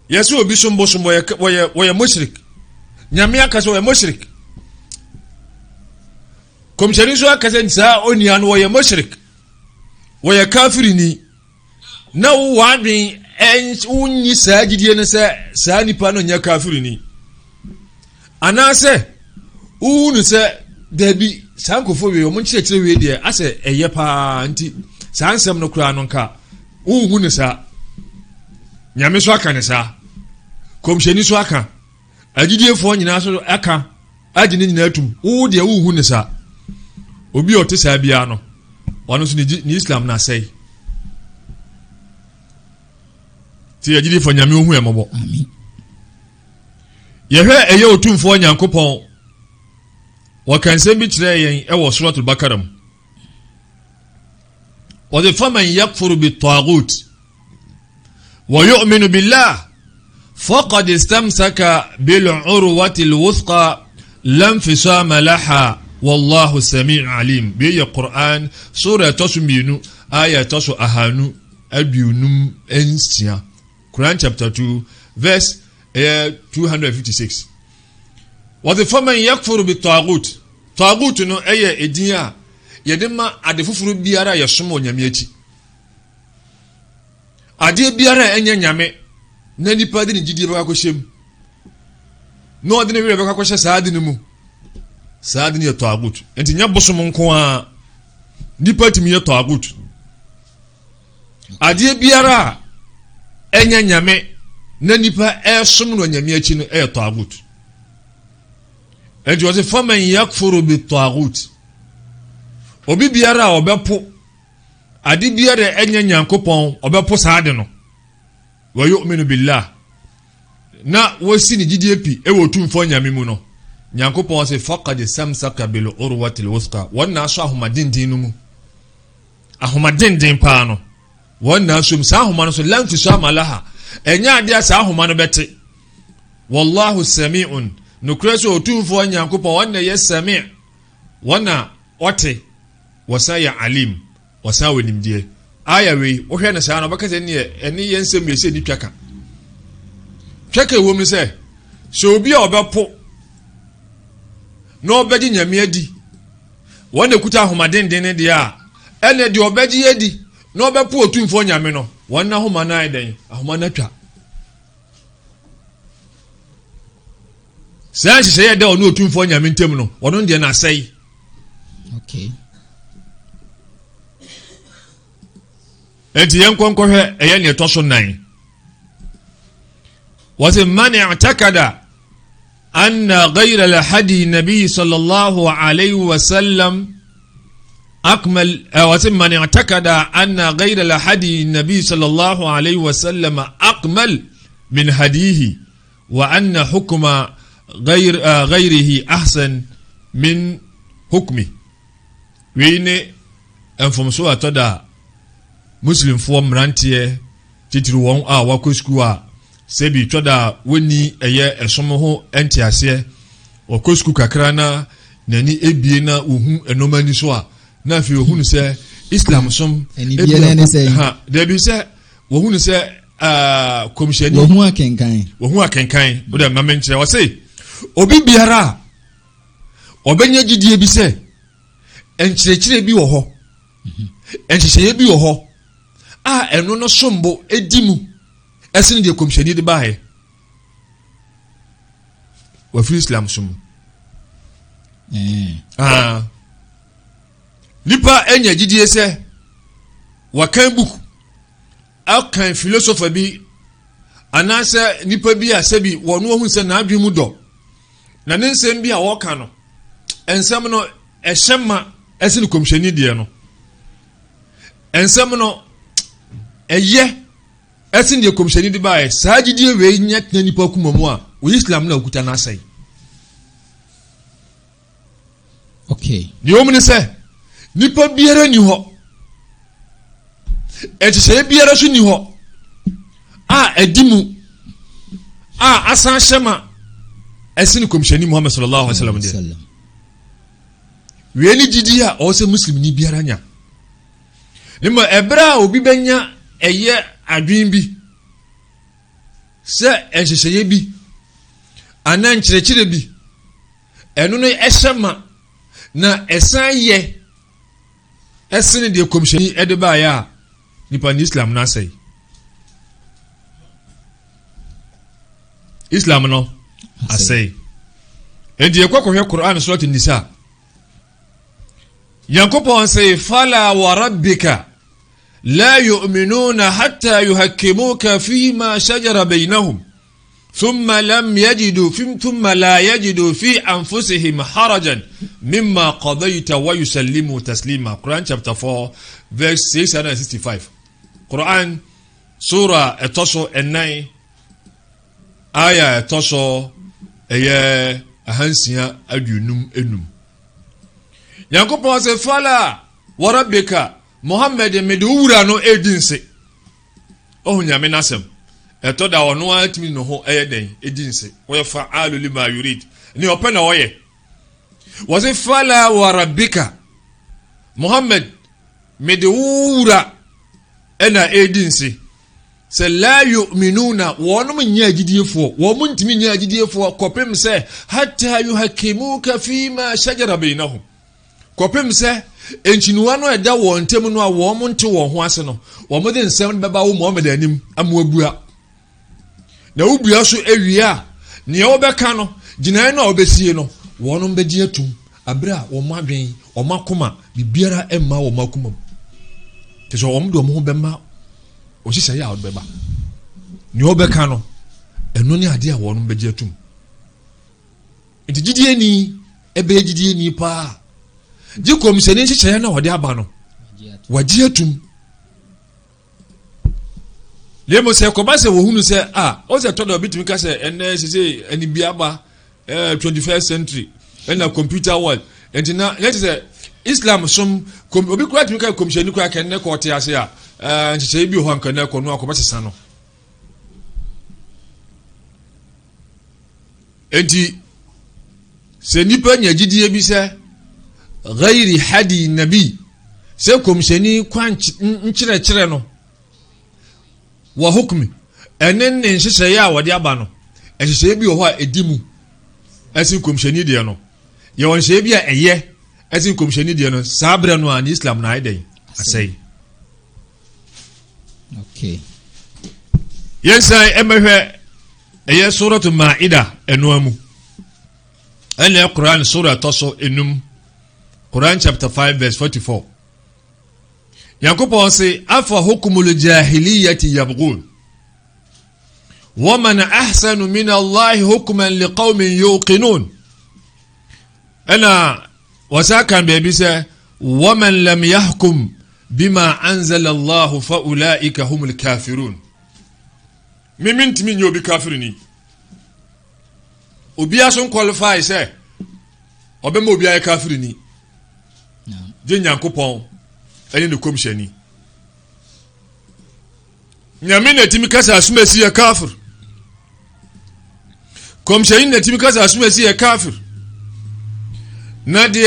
yɛsɛ obi som bosom wɔyɛ mushrik nyame aka sɛ wɔyɛ mushrik kɔmhyɛni so aka sɛ saa onua no wɔyɛ mushrik wɔyɛ kafirini na wɔadwen wonyi saa gyidie no sɛ saa nipa no nyɛ kafirini anaasɛ wonu sɛ dabi saa nkɔfo wei ɔmo nkyerɛkyerɛ wei deɛ asɛ ɛyɛ paa nti saa nsɛm no koraa no nka wohu ne saa nyame so aka ne saa kɔmhyɛni so aka agyidiefoɔ nyinaa so aka agye ne nyinaa tum wo deɛ wohu ne saa obi a ɔte saa biara no ɔno so ne Islam na asɛe ti agyidiefoɔ nyame ohu ɛmɔbɔ
amen
yɛhwɛ ɛyɛ otumfoɔ nyankopɔn wɔkansɛm bi kyerɛ yɛn ɛwɔ suratul bakara mu wɔde faman yakfuru bit-taghut wa yu'minu billah faqad istamsaka bil-urwati al-wuthqa lam fisama laha wallahu sami'un alim bi ya Qur'an sura tasminu aya tasu ahanu abiunum ensia Quran chapter 2 verse 256 what the faman yakfuru bit-taghut taghut no ɛyɛ edin a yɛde ma ade foforo biara yɛsom onyame akyi ade biara ɛnyɛ nyame na nipa de ne gidie bɛka kɔhyɛm na ɔde ne werɛ bɛka kɔhyɛ saa ade no mu saa ade no yɛ taghut enti nya bosom nko a nipa timi yɛ taghut ade biara ɛnyɛ nyame na nipa ɛsom no nyame akyi no ɛyɛ taghut enti wɔse faman yakfuru bit-taghut obi biara a ɔbɛpo ade biara ɛnyɛ nyankopɔn ɔbɛpo saa ade no wa yu'minu billah na wɔsi ne gyidie pi ɛwɔ tumfoɔ nyame mu no nyankopɔn se faqad samsaka bil urwati al-wuthqa wɔnna so ahomadenden no mu ahomadenden paa no wɔnna so saa ahoma no so lamfi so amalaha ɛnyɛ ade a saa ahoma no bɛte wallahu sami'un nukura so otumfoɔ nyankopɔn wɔnna yɛ sami' wɔnna ɔte wɔsa yɛ alim wɔsa wɔ nimdeɛ aya wei wohwɛ no saa no bɛka sɛ ɛne yɛ nsɛm yɛ sɛ ni twaka twaka wɔ mu sɛ obi a ɔbɛpo na ɔbɛgye nyame adi wɔnna kuta ahomadenden ne deɛ a ɛnɛ deɛ ɔbɛgye adi na ɔbɛpo otumfoɔ nyame no wɔnna ahoma no ayɛ dɛn ahoma no atwa saa nhyehyɛ yɛ dɛ ɔno otumfoɔ nyame ntam no ɔno deɛ no asɛe
okay
enti yɛn nkɔnkɔhwɛ ɛyɛ ne ɛtɔ so 9 wɔsɛ man i'takada anna ghayra al-hadi nabi sallallahu alayhi wa sallam akmal wɔsɛ man i'takada anna ghayra al-hadi nabi sallallahu alayhi wa sallam akmal min hadihi wa anna hukma ghayrihi ahsan min hukmi wene mfomso atoda muslim fo mrantie titiri won a wakɔ school a sebi toda woni ɛyɛ ɛsom ho entiase wakɔ school kakra na nani ebie na ohu enomani so a na afi ohu sɛ islam som
ebie ne sɛ
ha debi sɛ ohu sɛ komishani ohu akenkan o de mamen kyerɛ wɔ sɛ obi biara ɔbɛnya gidie bi sɛ enkyerɛkyerɛ bi wɔ hɔ enhyehyɛ bi wɔ hɔ a ɛno no sombo edi mu ɛsene deɛ komhyɛni de bae wa free Islam som nipa enya gidie sɛ wakan book akan philosopher bi anase nipa bi asabi wɔno ohun sɛ na adwe mu dɔ na ne nsɛm bi a wɔka no ensɛm no ɛhyɛma ɛsene komhyɛni deɛ no ensɛm no ɛyɛ ɛsene deɛ komhyɛni de bae saa gidie wei nya tena nipa kuma mu a wo Islam na okuta na asɛe
okay
deɛ ɔmo ne sɛ nipa biara ni hɔ ɛhyehyɛ biara so ni hɔ a ɛdi mu a asan hyɛma ɛsene komhyɛni Muhammad sallallahu alaihi wasallam deɛ wei ni gidi a ɔsɛ muslim ni biara nya ne ma ɛbra a obi bɛnya ɛyɛ adwen bi sɛ ɛhyehyɛ bi anan kyerɛkyerɛ bi ɛno no ɛhyɛma na ɛsan yɛ ɛsene deɛ komhyɛni ɛde baeɛ a nipa ni Islam na asɛe Islam no asɛe enti yɛkɔkɔhwɛ Quran surat an-Nisa Yankopɔn sɛ fala wa rabbika la yu'minuna hatta yuhakkimuka fima shajara bainahum ثم لا يجدوا في أنفسهم حرجا مما قضيت ويسلموا تسليما Quran chapter 4 verse 665 Quran Surah etoso enai aya etoso eye ahansia aduonum enum Yankopɔn se fala warabika Muhammad medewura no edinse ohunyame nasem eto da ono atimi no ho eyeden edinse wo fa alu lima yurid ni ope na woye wo se fala warabika Muhammad medewura ena edinse se la yu'minuna wonum nya gidiefo wo muntimi nya gidiefo kopem se hatta yuhakimuka fima shajara bainahum kopem se enchinuwa no eda wo ntem no a wo monte wo ho ase no wo mo de nsem beba wo Muhammad anim amoabua na ubua so ewia ne wo beka no ginan no obesie no wonum begye atum abra wo madwen wo makoma bibiara emma wo makoma te so wo mo do mo bema o hyehyɛ ya odbeba ne wo beka no eno ne ade a wonum begye atum enti gidie ni ebe gidie ni pa gikom sene hyehyɛ na wode aba no wagye atum lemo se ko ba se wo hunu se o se todo bitumi ka se ene se ani biaba 21st century na computer world enti na let say Islam som obi kura tumi ka komhyɛni kura ka ne ko te ase a nkyɛ bi ho anka na ko no akɔba sesa no enti se nipa nya gidie bi se ghairi hadi nabi se komhyɛni kwa nkyerɛkyerɛ no wa hukmi enen ne nhyehyɛ ya wode aba no ehyehyɛ bi wɔ hɔ a edimu asin komhyɛni de no ye won hyɛ bi a ɛyɛ asin komhyɛni de no sabre no an Islam na aidɛn asɛe
okay
yensa emehwɛ ɛyɛ suratu maida eno amu ɛna Quran surah toso enum Quran chapter 5 verse 44 Yankopɔn se afa hukumul jahiliyati yabghun wa man ahsanu min Allah hukman liqaumin yuqinun ana wasakan be bi se wa man lam yahkum bima anzala Allah fa ulaika humul kafirun miminti min yobi kafirini obi aso qualify se obema obi ay kafirini je Yankopɔn ɛne ne komhyɛni nyame na timi kasa asumasi ya kafir komhyɛni na timi kasa asumasi ya kafir na de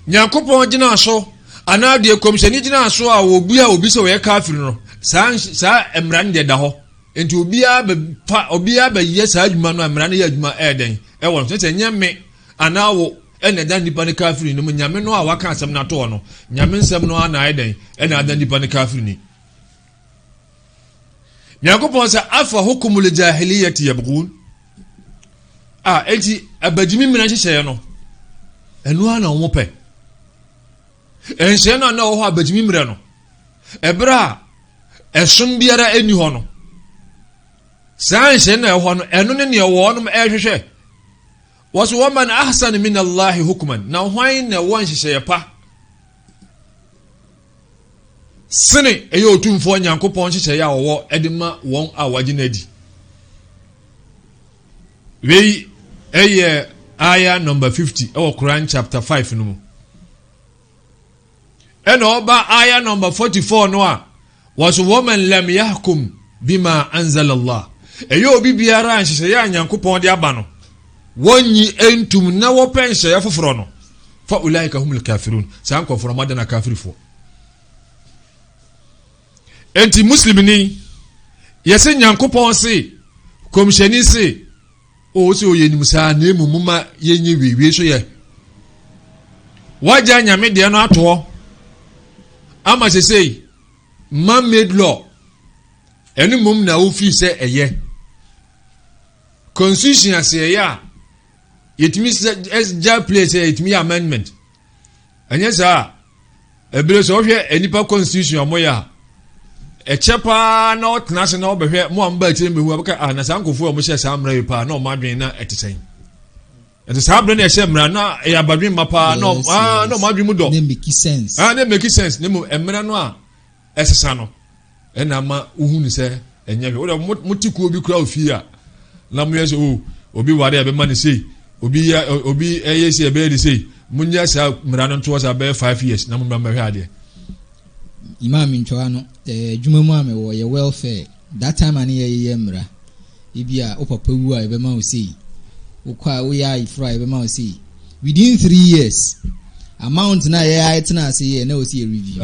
Yankopɔn gina so ana de komhyɛni gina so a obi sɛ wɔyɛ kafir no saa emran de da hɔ enti obi ba yɛ saa adwuma no emran yɛ adwuma ɛden ɛwɔ no sɛ nyame ana wo ɛna ɛda nipa ne kafiri no mu nyame no a waka asɛm no ato no nyame nsɛm no ana ayɛ dɛn ɛna ada nipa ne kafiri ni Nyankopɔn sɛ afa hukumul jahiliyati yabghun enti abadimi mmira hyehyɛ no ɛno ana wo pɛ ɛnhyɛ no na wo hɔ abadimi mmira no ɛbra ɛsom biara ɛni hɔ no saa nhyɛ na ɛhɔ no ɛno ne ne ɛwɔ no ɛhwehwɛ wasu waman ahsan min Allah hukman na hwan na won hyehyɛ pa sene ɛyɛ otumfo Nyankopɔn hyehyɛ ya wɔwɔ ɛdema wɔn a wagye na di wei ɛyɛ aya number 50 ɛwɔ Quran chapter 5 no mu ɛna ɔba aya number 44 no a wasu waman lam yahkum bima anzala Allah ɛyɛ obi biara hyehyɛ ya Nyankopɔn de aba no wonyi entum na wɔpɛ nhyɛ foforo no fa ulaika humul kafirun saa nkɔforo madana kafirifo enti muslimini yɛsɛ Nyankopɔn se komhyɛni se o se oyɛ nim saa na emumuma yenye wiwie so yɛ wagya nyame de no ato ama sesei man made law ɛne mum na ofi sɛ ɛyɛ constitution asɛ ya yetimi ja place yetimi amendment anya saa ebire so hwɛ enipa constitution omoya echepa na otena se na obehwɛ mo amba akire mehu abaka na sankofo o mo hyɛ saa mra yipa na o madwen na etesen ete saa bre na ɛhyɛ mra na ya badwen mapa na na o madwen mu do
ne make sense
ne make sense ne mo emra no a ɛsesa no ɛna ma uhu ni sɛ ɛnyɛ hwɛ o motikuo bi kura ofie a na mo yɛ sɛ o obi ware abema ne sei obi ayesi ebe de say munya sa mra no to sa be 5 years na mumra mahwe ade
imam ntwa no dwuma mu ame wo ye welfare that time ani ye mra ibia opapa wu a ebe ma o sei ukwa wo ya ifra ebe ma o sei within 3 years amount na ye itena say ye na o sei review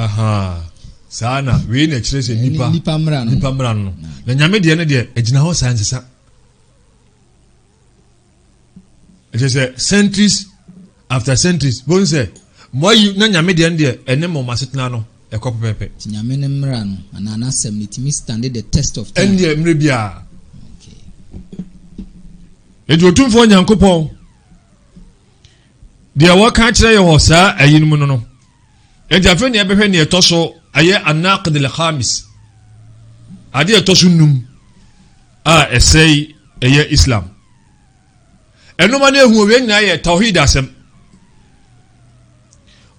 sana we na kire se
nipa mra
no na nyame de ne de agina ho sansesa say centuries after centuries bon say moyi na nyame de ne ene mo masetena no ekop pepe
nyame ne mra no ana asem ne timi stand the test of time
ende mre bia okay edu otumfo Nyankopɔn de awaka kire ye ho saa ayin mu no ejafe ne ebehwe ne etoso aye anaqd al khamis ade etoso num a esei eye Islam enuma ne hu we nyina ye tauhid asem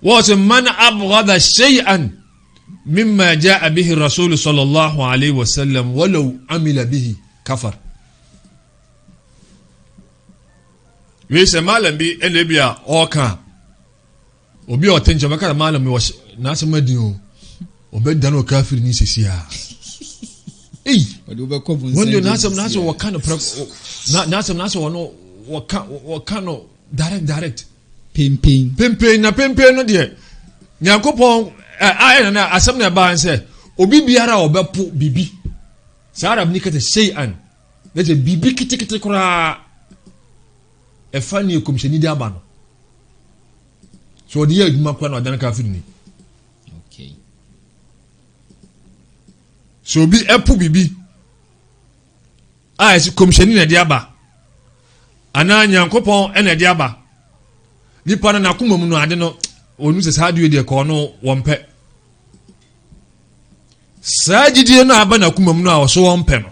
was man abghada shay'an mimma jaa bihi rasul sallallahu alayhi wasallam walau amila bihi kafar we se malam bi elebia oka obi otenje maka malam mi was na se madin o obeda no kafir ni sesia
odi obekọ bunse
wonde na se waka no na se wono wakano direct pimpin no de Nyankopɔn ayɛ na asɛm na ba nse obi biara obepo bibi saa arab ni kete shay'an na je bibi kitikiti kura efa ni komhyɛni de aba no so odi ya adwuma kwa na ɔdan kafiri ni
okay
so obi epo bibi esi komhyɛni na de aba ana Nyankopɔn ene de aba nipa na nakoma mu no ade no onu se saa de ko no wompe saa gidie no aba nakoma mu no a so wompe no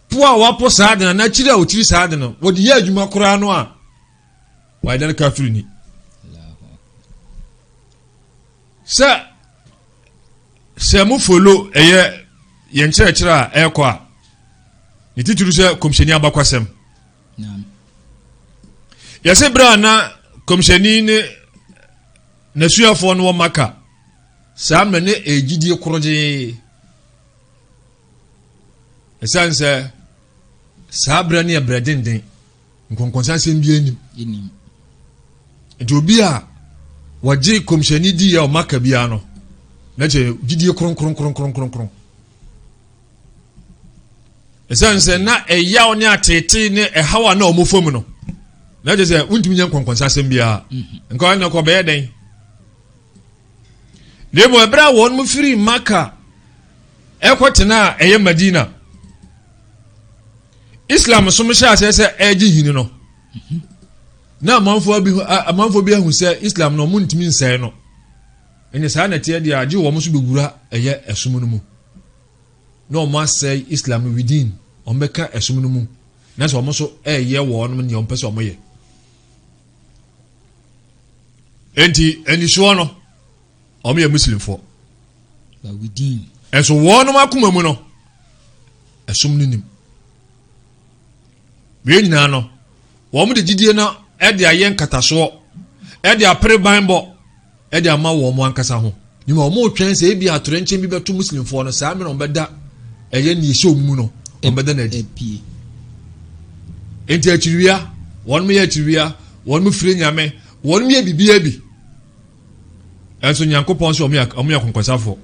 po a wapo saa de na kire a otiri saa de no wodi ya adwuma kora no a wa dan kafiri ni se mu follow eye ye nkyerɛkyerɛ a ɛkɔ a ne tituru sɛ komhyɛni abakwasɛm
naam
yɛsɛ bra na komhyɛni ne nasuafo no wɔ maka saa mene egidie korogye ɛsan sɛ saa bra ne bra denden nkonkonsa sɛm bi anim nti obi a wɔgye komhyɛni di ya maka bia no na kyɛ gidie kronkron ɛsan sɛ na ɛyaw ne atete ne ɛhawa na ɔmofam no na je say untimi nya konkonsa asem bia nka na ko be den demo ebra won mu firi Maka ekotena eye Madina Islam so mo sha se eji hini no na amanfo bi ahu se Islam no mo ntimi nsɛe no ene saa na tie dia age wo mo so begura eye esum no mu no mo asɛe Islam within ombeka esum no mu na so mo so eye wo no ne ompese omo ye enti so no omo ye Muslim fo
but within
enso wo no makoma mu no esum no nim we nyina no wo mo de gidie na e de ayen kataso e de apre banbo e de ama wo mo ankasa ho ni mo twɛn sɛ ebi atore nkyɛn bi bɛto Muslim fo no saa me no bɛda ɛyɛ ni ehye omu no ɔmbɛda na di enti akiriwia wɔn mo yɛ akiriwia wɔn mo fire nyame wɔn mo yɛ bibia bi ɛnso Nyankopɔn so ɔmo yɛ konkɔsafo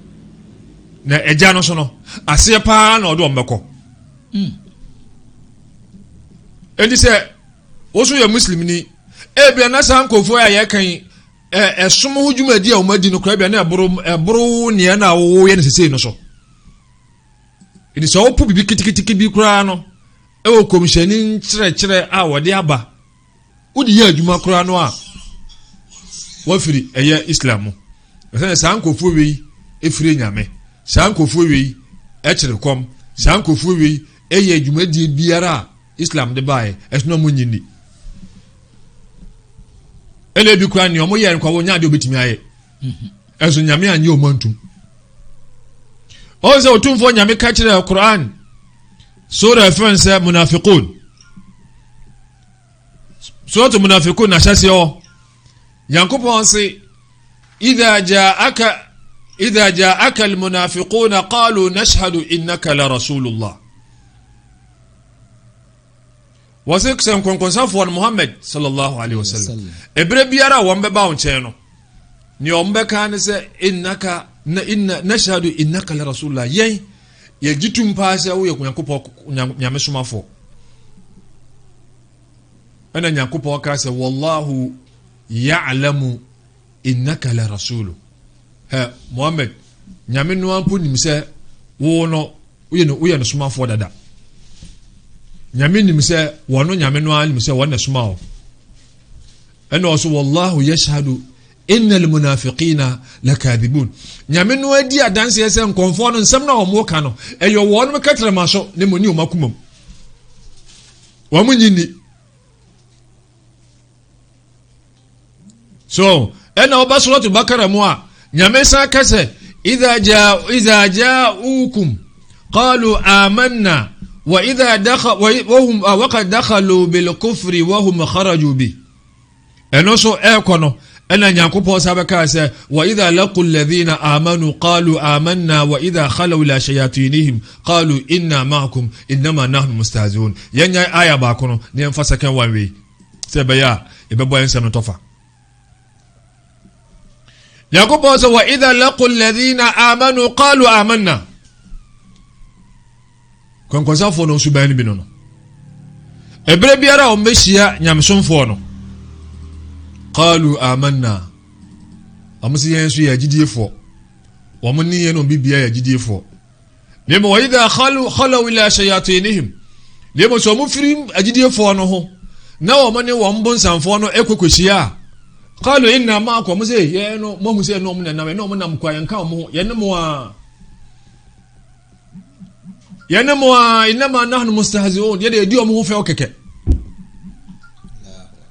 na ɛgya no so no aseɛ paa na ɔde ɔmbɛkɔ enti sɛ woso yɛ Muslim ni ebia na san kofo a yɛ kan ɛsom ho dwumadi a ɔmadi no kora bia na ɛboro nea na wo yɛ no sesei no so enti sɛ wopo bibi kitikitiki bi koraa no ɛwɔ komhyɛni nkyerɛkyerɛ a wɔde aba wode yɛ adwuma koraa no a wafiri ɛyɛ Islam mu ɛsɛ saa nkɔfoɔ wei ɛfiri nyame saa nkɔfoɔ wei ɛkyere kɔm saa nkɔfoɔ wei ɛyɛ adwumadie biara a Islam de bae ɛsono mo nyini ele bi kwa ni omo ye nkwa wo nya de obetimi aye eso nyame anye o mantum o se otumfo nyame ka kire Quran sura reference munafiqun sura munafiqun na hyase o Yankopɔn se idha ja'aka almunafiquna qalu nashhadu innaka la rasulullah wasik sen konkonsafo Muhammad sallallahu alaihi wasallam ebre biara wo mbeba wo nkyɛn no ni o mbeka ne sɛ innaka nashhadu innaka la rasulullah yen ye gitum pa sɛ wo ye Nyankopɔn nyame somafo ana Nyankopɔn ka sɛ wallahu ya'lamu innaka la rasulu ha Muhammad nyame no ampo nim sɛ wo no wo ye no somafo dada nyame nim sɛ wono nyame no alim sɛ wona soma wo ɛna ɔso wallahu yashhadu innal munafiqina lakadibun nyame no adi adanse sɛ nkonfo no nsɛm na ɔmo ka no ɛyɛ wɔn me katrema so ne moni o makumam wa mo nyini so ɛna oba suratu bakara mu a nyame sa ka sɛ idha ja'ukum qalu amanna وإذا دخل وهم وقد دخلوا بالكفر وهم خرجوا به أنوسو أكونو أن Nyankopɔn sabaka sɛ وإذا لقوا الذين آمنوا قالوا آمنا وإذا خلوا إلى شياطينهم قالوا إنا معكم إنما نحن مستهزئون ينيا آية باكونو نيمفاسا كان وانوي سبيا يبقى ينسى نتوفى Nyankopɔn sɛ وإذا لقوا الذين آمنوا قالوا آمنا konkonsafo no suban ni bi no ebre biara o mbehia nyamsomfo no qalu amanna amsi yensu ya gidiefo wo mo ni ye no bibia ya gidiefo lemo wa idha khalu ila shayatinihim lemo so mo firim agidiefo no ho na wo mo ne wo mbonsamfo no ekokohia qalu inna ma'akum se ye no mo hu se no mo na no mo nam kwa yanka mo ye ne mo a yanamwa inama nahnu mustahzi'un yede edi omo ho fe okeke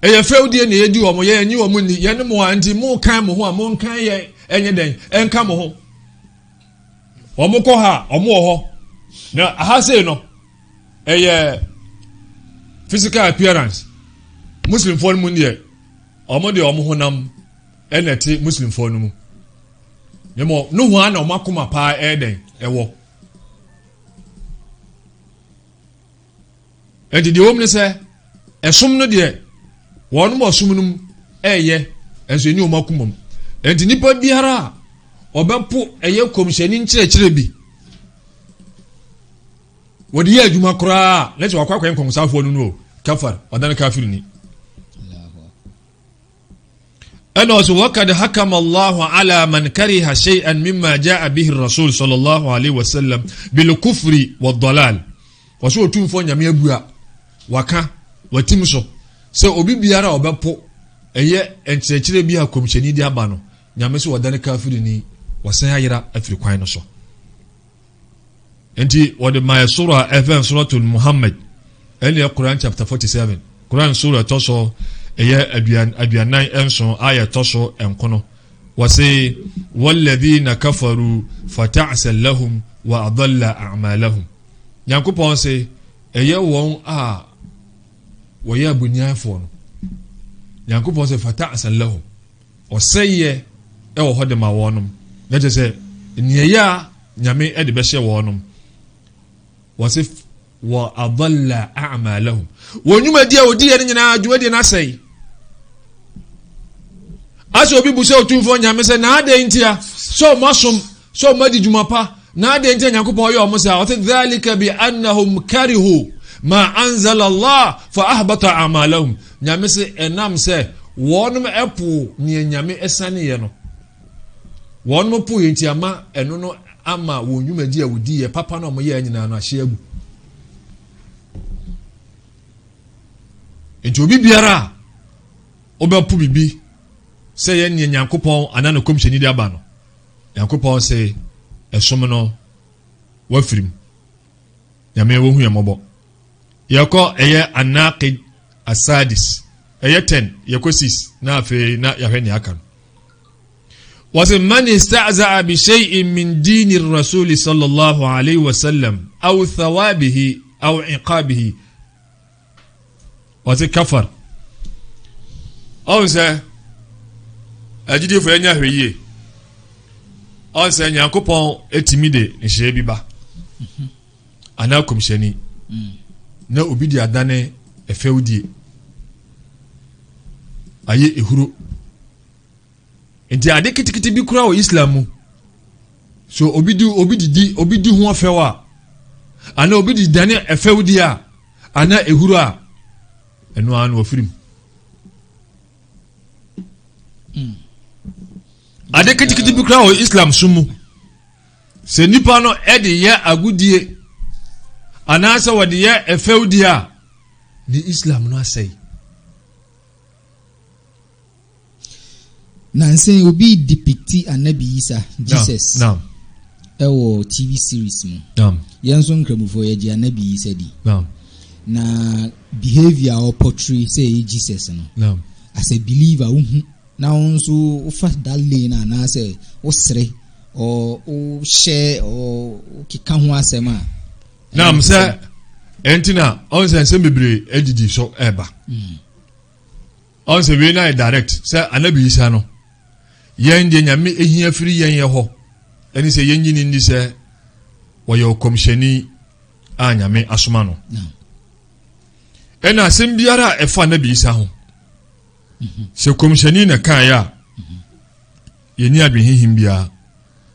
eye fe odi ne edi omo ye anyi omo ni yanamwa anti mo kan mo ho a mo kan ye enye den enka mo ho omo ko ha omo ho na aha se no eye physical appearance Muslim fo mu ne omo de omo ho nam enete Muslim fo no mu nemo no ho ana omo akoma pa eden ewo enti de womne sɛ ɛsom no de wɔn mo som no ɛyɛ enso ni o makumam enti nipa biara ɔbɛpo ɛyɛ komhyɛni nkyerɛkyerɛ bi wɔde yɛ adwuma koraa na kyɛ wakwa kwen konsafo no no kafar ɔdan kafir ni أنا وقد حكم الله على من كره شيئا مما جاء به الرسول صلى الله عليه وسلم بالكفر والضلال وسو تنفو نيامي ابua waka watimso se obi biara obepo eye enkyekire bi akomhyeni di aba no nyame se wadane kafiri ni wasan ayira afiri kwan no so enti wode my surah FM suratul Muhammad ene Quran chapter 47 Quran surah toso eye aduanan enso aya toso enkono wase walladhina kafaru fata'sal lahum wa adalla a'malahum Yankopon se eye won a woye abuniafo no Yankopon se fata'sal lahum oseye e wo hode ma wonum na je se niya nyame e de be hye wonum wase wa adalla a'malahum wonuma dia odi ye nyina adwuade na sei aso obi bu se otumfo nyame se na ade ntia so masom so madi jumapa na ade ntia Yankopon yo mo se o te dhalika bi annahum karihu ma anzala Allah fa ahbata a'malahum nyame se enam se wonum epo ni nyame esane ye no wonum po ntia ma eno no ama wonuma dia odi ye papa no mo ye nyina no ahye agu enti obi biara obepo bibi se ye ne Yankopon anana komhyeni di aba no Yankopon se esom no wafirim nyame wo hu yemobo yako eye anaqid asadis eye 10 yako 6 na afi na yahwe ne aka was man ista'za bi shay'in min din ar-rasul sallallahu alayhi wa sallam aw thawabihi aw iqabihi was kafar onse ajide fo enya hweye onse Yankopon etimide nhye biba ana komhyeni na obi di adane efewdie aye ehuro enti ade kitikiti bi kura o islamu so obi di ho afewa ana obi di dane efewdie a ana ehuro a eno anu ofirim ade kitikiti bi kura o islam sumu se nipa no ede ye agudie anasa wade ye efewdia di islam no asai
nansen obi depicti anabi Isa Jesus
naam
ewo TV series mu
naam
yenso nkramufo ye di anabi Isa di
naam
na behavior or portray say Jesus no
naam
as a believer na onso ufa dalle na na say osre o share o kika ho asema
naam se entina onse sembebre edidi so eba onse we na direct se anabi Isa no yen de nyame ehia firi yen ye ho eni se yen nyini ndi se woyo komhyeni a nyame asoma no ena asem biara efa anabi Isa ho se komhyeni na kan ya yeni adwehihim bia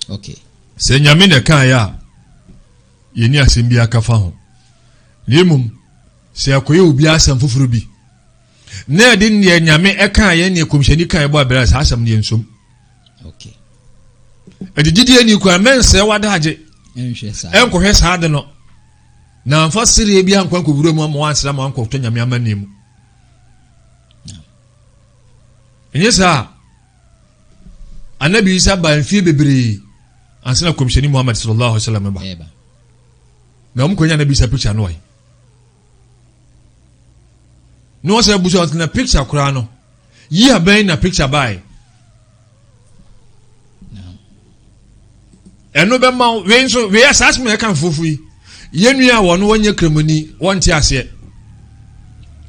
okay
se nyame na kan ya yeni asem bia kafa ho lemum se akoye obi asem foforo bi na ede ne nyame ekan ye ne komhyeni kan bo abira sa asem ne nsom
okay
edididi ani kwa mense wadaje
enhwe sa
enkohwe sa ade no na mfa sire bi ankwa nkoburo mu ma wansra ma ankwa to nyame amanim enyesa anabi Isa ba mfie bebre ansana komhyeni Muhammad sallallahu alaihi wasallam ba na mkonya anabi Isa picture no ai no se buso na picture kura no yi aban na picture bai eno be ma we nso we asas me kan fofui yenua wono wonye kremoni wonte ase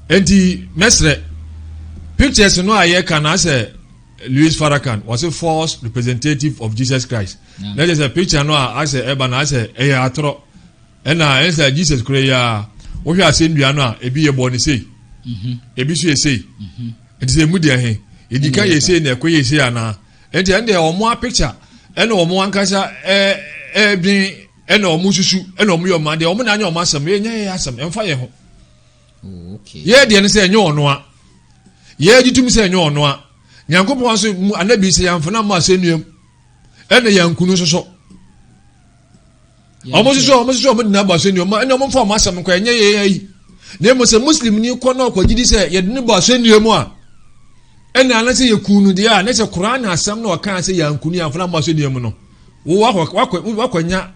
enti mesre pictures no aye kan ase Louis Farrakhan was a false representative of Jesus Christ. That is a picture no ase eba na ase eya atro ena esa Jesus Christ wo hwe ase ndua no a ebi ye boni sei ebi so ye sei enti se mu dia he edika ye sei na ekoye sei ana enti ende omo a picture ena omo ankasa bin ena omo susu ena omo yo ma de omo na anya omo asem ye nya asem emfa ye ho
okay
ye de ne se enye ono a ye ditum se enye ono a nyankopɔn so anabi sɛ yɛmfana mu asɛnnuam ɛna yɛnkunu soso ɔmo soso ɔmo dina ba asɛnnuam ɛna ɔmo mfa ɔmo asɛm nkɔ ɛnyɛ yɛyi na emu sɛ muslim ni kɔ na ɔkɔgye di sɛ yɛde ne ba asɛnnuam a ɛna anasɛ yɛkunu deɛ a na sɛ koraa na asɛm na ɔka sɛ yɛnkunu yɛmfana mu asɛnnuam no wakɔnya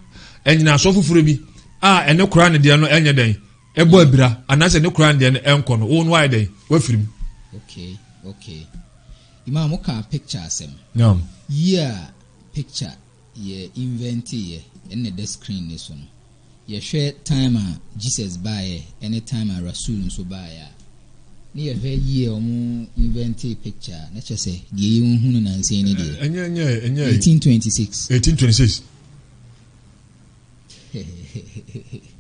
ɛnyinaso foforɔ bi a ɛne koraa ne deɛ no ɛnyɛ dɛn ɛbɔ abira anasɛ ne koraa ne deɛ no ɛnkɔ no wo no ayɛ dɛn wafirim.
Okay. Imam ka picture asem.
Naam.
Yeah, picture ye invent ye in the screen this one. Ye share time Jesus buy any time Rasul so buy. Ni ye hwe ye omo invent picture. Na che say die hunu na nse ni die.
Enye
1826.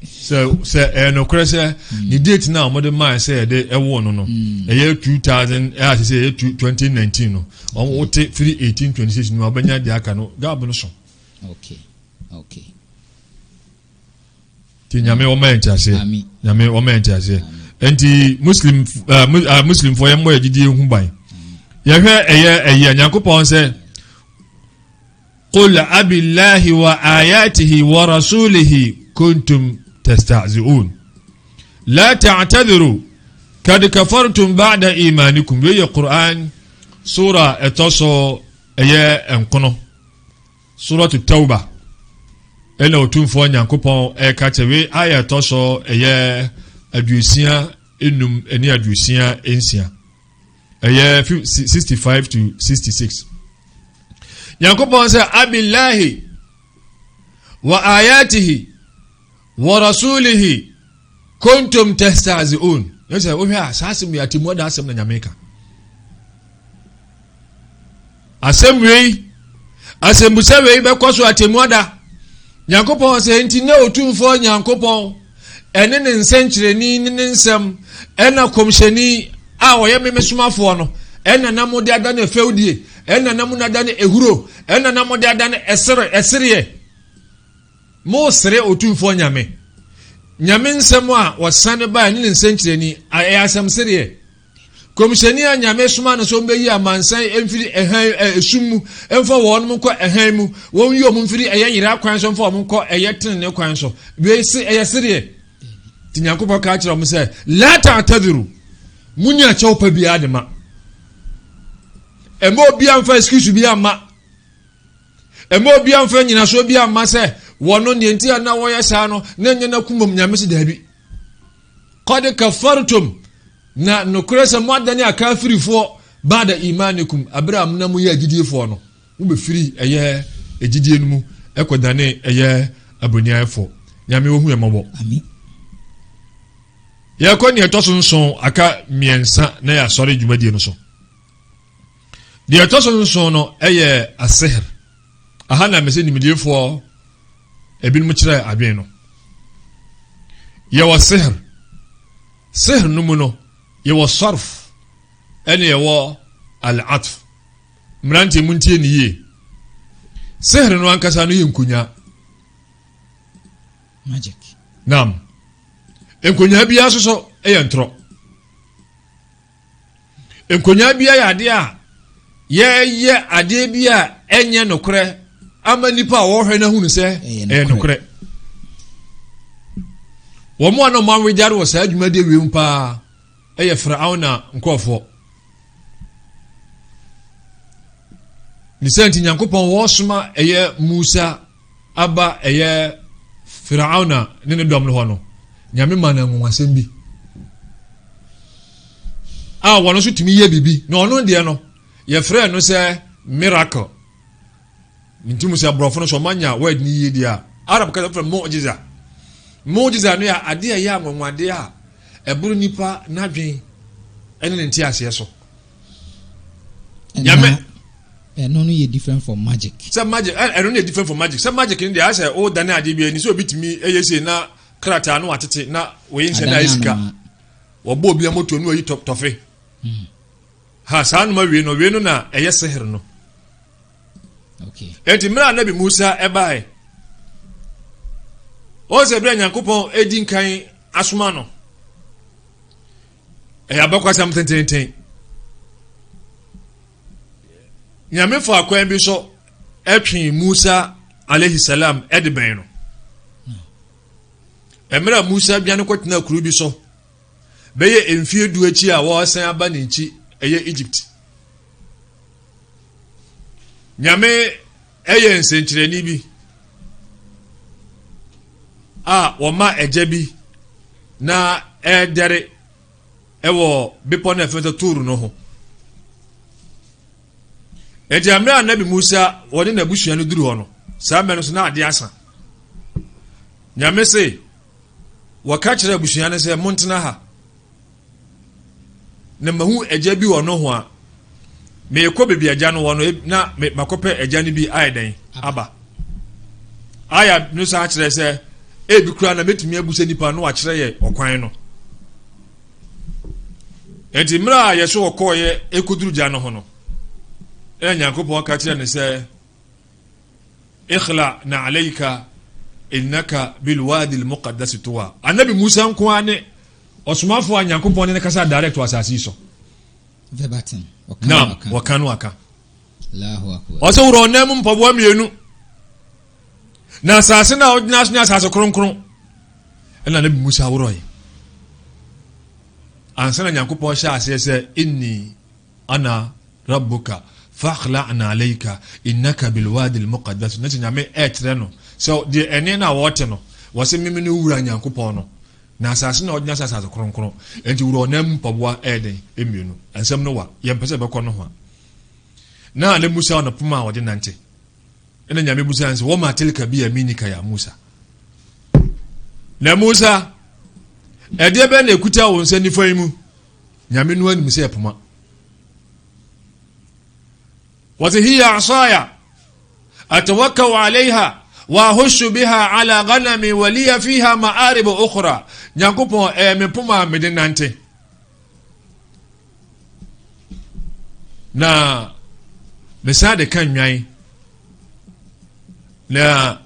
So no kwese the date now mo de man say de ewo no e 2000 I say 2019 no on wote 1826 no abanya de aka no gab no so.
Okay.
Ti nyame o man chase. Nyame o man chase. Enti muslim for yem mo agidi hu ban. Ye hwe eye Nyankopɔn say قل أبي الله وآياته ورسوله كنتم تستهزئون لا تعتذروا قد كفرتم بعد إيمانكم. وهي القرآن سورة اتصو ايه انقنو سورة التوبة انا وتنفو نيانكوبون ايه كاتوي آية اتصو ايه ادوسيا انم اني ادوسيا انسيا ايه 65 to 66. Nyankopɔn sɛ abillahi wa ayatihi wa rasulihi kuntum tastahzi'un. Yɛsɛ wo hwɛ a saa asɛm yɛ atemu da asɛm na Nyameka. Asɛm wei asɛmbusa wei bɛkɔ so atemu da. Nyankopɔn sɛ nti na otumfo Nyankopɔn ɛne ne nsɛnkyerɛni ne nsɛm ɛna kɔmhyɛni a ɔyɛ memesomafoɔ no ɛna namode ada ne fɛwdie ɛna namu ada ne ehuro ɛna namode ada ne ɛsere mo sere otumfo Nyame nsɛm a wɔsane ba ne nsɛnkyerɛni ayɛ asɛm sere kɔmhyɛni a Nyame soma no so mbeyi amansan emfiri ɛhan esum mu emfa wɔn mu kɔ ɛhan mu wɔn yi ɔmo mfiri ɛyɛ yira kwan so mfa ɔmo kɔ ɛyɛ tene ne kwan so be se ɛyɛ sere ti Nyankopɔn ka kyerɛ ɔmo sɛ la ta'tadiru munya kyɛw pa bi adema emo obi amfa excuse bi amma emo obi amfa nyinaso bi amma sɛ wono ne ntia na woyɛ saa no na nya na kumom Nyame se dabi qad kafartum na nokure sɛ mo adane akafirifo bada imanikum abraham na mo yɛ agidifo no wo be firi ɛyɛ egidie no mu ɛkodane ɛyɛ aboniafo Nyame wo hu yɛmɔbɔ
amen.
Ya ko ne etoso nson aka miensa na ya sɔre dwumadie no so. De etoso nson no ɛyɛ aseher. Aha na mese nimdiefo ebinom kyerɛ adwen no. Ye wɔ seher. Seher no mu no ye wɔ sarf. Ɛne ye wɔ al-atf. Mranti muntie ni ye. Seher no ankasa no ye nkonya.
Magic.
Naam. Enkonya bia so ɛyɛ ntro. Enkonya bia yɛ ade a yɛ ade bia ɛnyɛ nokore ama nipa a wɔhwɛ na hunu sɛ ɛyɛ nokore. Wɔn mo ano man wegyare wɔ saa adwuma de wiem pa ɛyɛ Firaona nkɔfo. Ni sɛnti Nyankopɔn wɔsoma ɛyɛ Musa aba ɛyɛ Firaona ne ne dɔm no hɔ no. Nyame mana nwasɛm bi a wɔno so tumi yɛ bibi na ɔno deɛ no yɛfrɛ no sɛ miracle ntimu sɛ brɔfo no so manya word ni yie dia arab ka fɛ mu'jiza no ya ade a yɛ amwade a ɛboro nipa nadwen ɛne ne nti aseɛ so Nyame
ɛno no yɛ different from magic
sɛ magic ɛno no yɛ different from magic sɛ magic ni deɛ asɛ o dane ade bi ani sɛ obi tumi ɛyɛ sei na krata no atete na we nhyɛ na isika wɔbɔ obi amoto no yi tɔfe ha saa no ma we no na ɛyɛ seher no
okay
enti mra nabi Musa ɛbae o se bra Nyankopɔn edi nkan asoma no ɛyɛ abakwasam tententen nyame fa akwan bi so etwe Musa alayhi salam edben no emra Musa bia ne kwetena kuru bi so beye emfie du achi a wo san aba ne nchi eye Egypt nyame eye nsenkyereni bi a woma eje bi na edere ewo bipo na efento turu no ho eje amra anabi Musa wode na busua no duru ho no saa me no so na ade asa nyame se waka kire busua ne se montena ha na mahu eje bi wo no ho a me ekɔ bebi agya no wo no na me makɔpɛ agya no bi ayɛden aba aya no sa kire se ebi kura na metumi abusa nipa no akire ye okwan no enti mra ye so okoye ekoduru gya no ho no Nyankopɔn ka kire ne se ikhla na alayka innaka bil wadi al muqaddas tuwa anabi Musa nko ane osomafo a Nyankopɔn ne kasa direct to asasi so
verbatim
wakanu aka
Allahu akbar
oso wuro nam mpaboa mienu na asase na odina so nya asase kronkron ena nabi Musa wuro yi ansana Nyankopɔn sha asese inni ana rabbuka fakhla'na alayka innaka bil wadi al muqaddas nati nyame etre no so de ene na wote no wose mimi no wura Nyankopɔn no na asase na odina asase kronkron enti wuro nam mpaboa eden emienu ansam no wa yempese bekɔ no ho na le Musa na puma wode nante ena nyame Musa nse wo ma tilka bi yaminika ya Musa na Musa ede be na ekuta wo nsa nifa yimu nyame no ani Musa puma wati hiya asaya atawakkau alaiha wa hushu biha ala ghanami wa liya fiha ma'arib ukhra Nyankopɔn me puma mede nante na mesade kan nwan na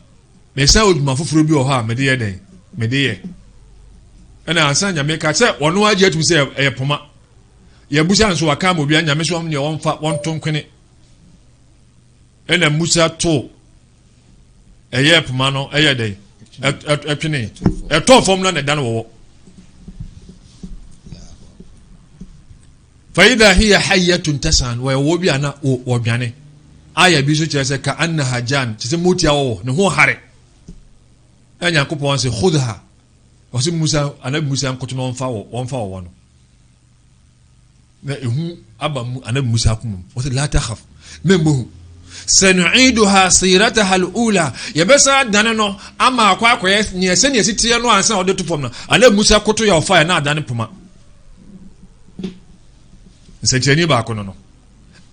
mesa oduma foforo bi o ha mede ye den mede ye ana ansan nyame ka se wono age atu se e poma ye busa nso waka mo bia nyame so ne wonfa wontonkwene ena Musa to eye poma no eye den etwene eto formula na dan wo faida hiya hayyatun tasan wa wobi ana obiane aya bi so kire se ka annaha jan tise motia wo ne ho hare Nyankopɔn se khudha wasi Musa anabi Musa nkoto no wonfa wo no na ehu aba anabi Musa kum wasi la takhaf membo sanu'iduha sirataha al-ula yabasa danano ama akwakoye ne se ne sitie no ansa ode to fom no anabi Musa koto ya ofa na adane poma nsecheni ba ko no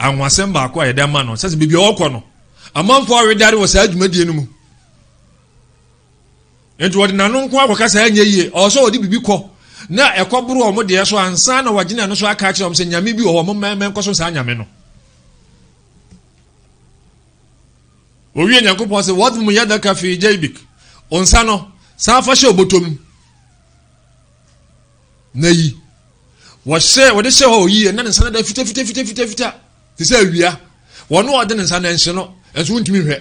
anwasem ba ko ayeda ma no sase bibi okọ no amanfo awedare wo sa adwumadie no mu enti wodi nanu nko akọ kasa anya yie oso wodi bibi kọ na ekoburu o mo de so ansa na wagina no so aka kire o se nyame bi o mo men ko so sa nyame no owie Nyankopɔn se wadmu yadaka fi jaybik onsa no sa fa hye obotom nayi wode hye ho yi na nsa na da fita te se awia wono ode nsa na nhye no enso wontimi hwɛ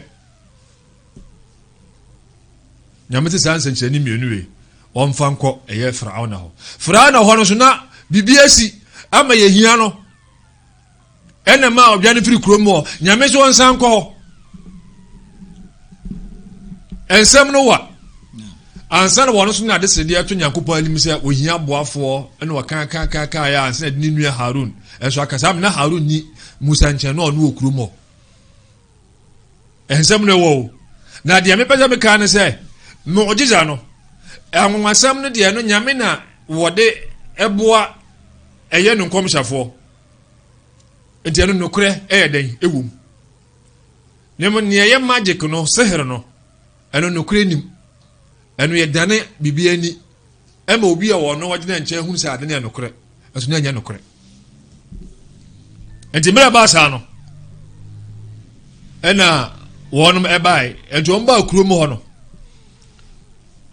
nyame te sanse nkyani mienu we wonfa nkɔ eye Firauna ho no so na bibia si ama ye hia no ena ma obia ne firi krom ho nyame so wonsa nkɔ ho ensem no wa ansa na wono so na de sede ato Nyankopɔn alim sɛ ohia boafo ena wakan kan ya ansa na de nua Harun enso akasa na Harun ni Musa nkyɛn no no okrom ho ensem no wo na de me pɛsɛ me kan sɛ mu'jiza no anwasam no de no nyame na wode eboa eye no nkomhyafo enti no nokre den ewum nemo ne ye magic no sihir no eno nokre nim eno ye dane bibia ni ema obi a wo no wagina nkyɛn hu sɛ ade ne nokre eso na nya nokre enti mera ba sa no ena wonum ebai enti on ba kuro mu ho no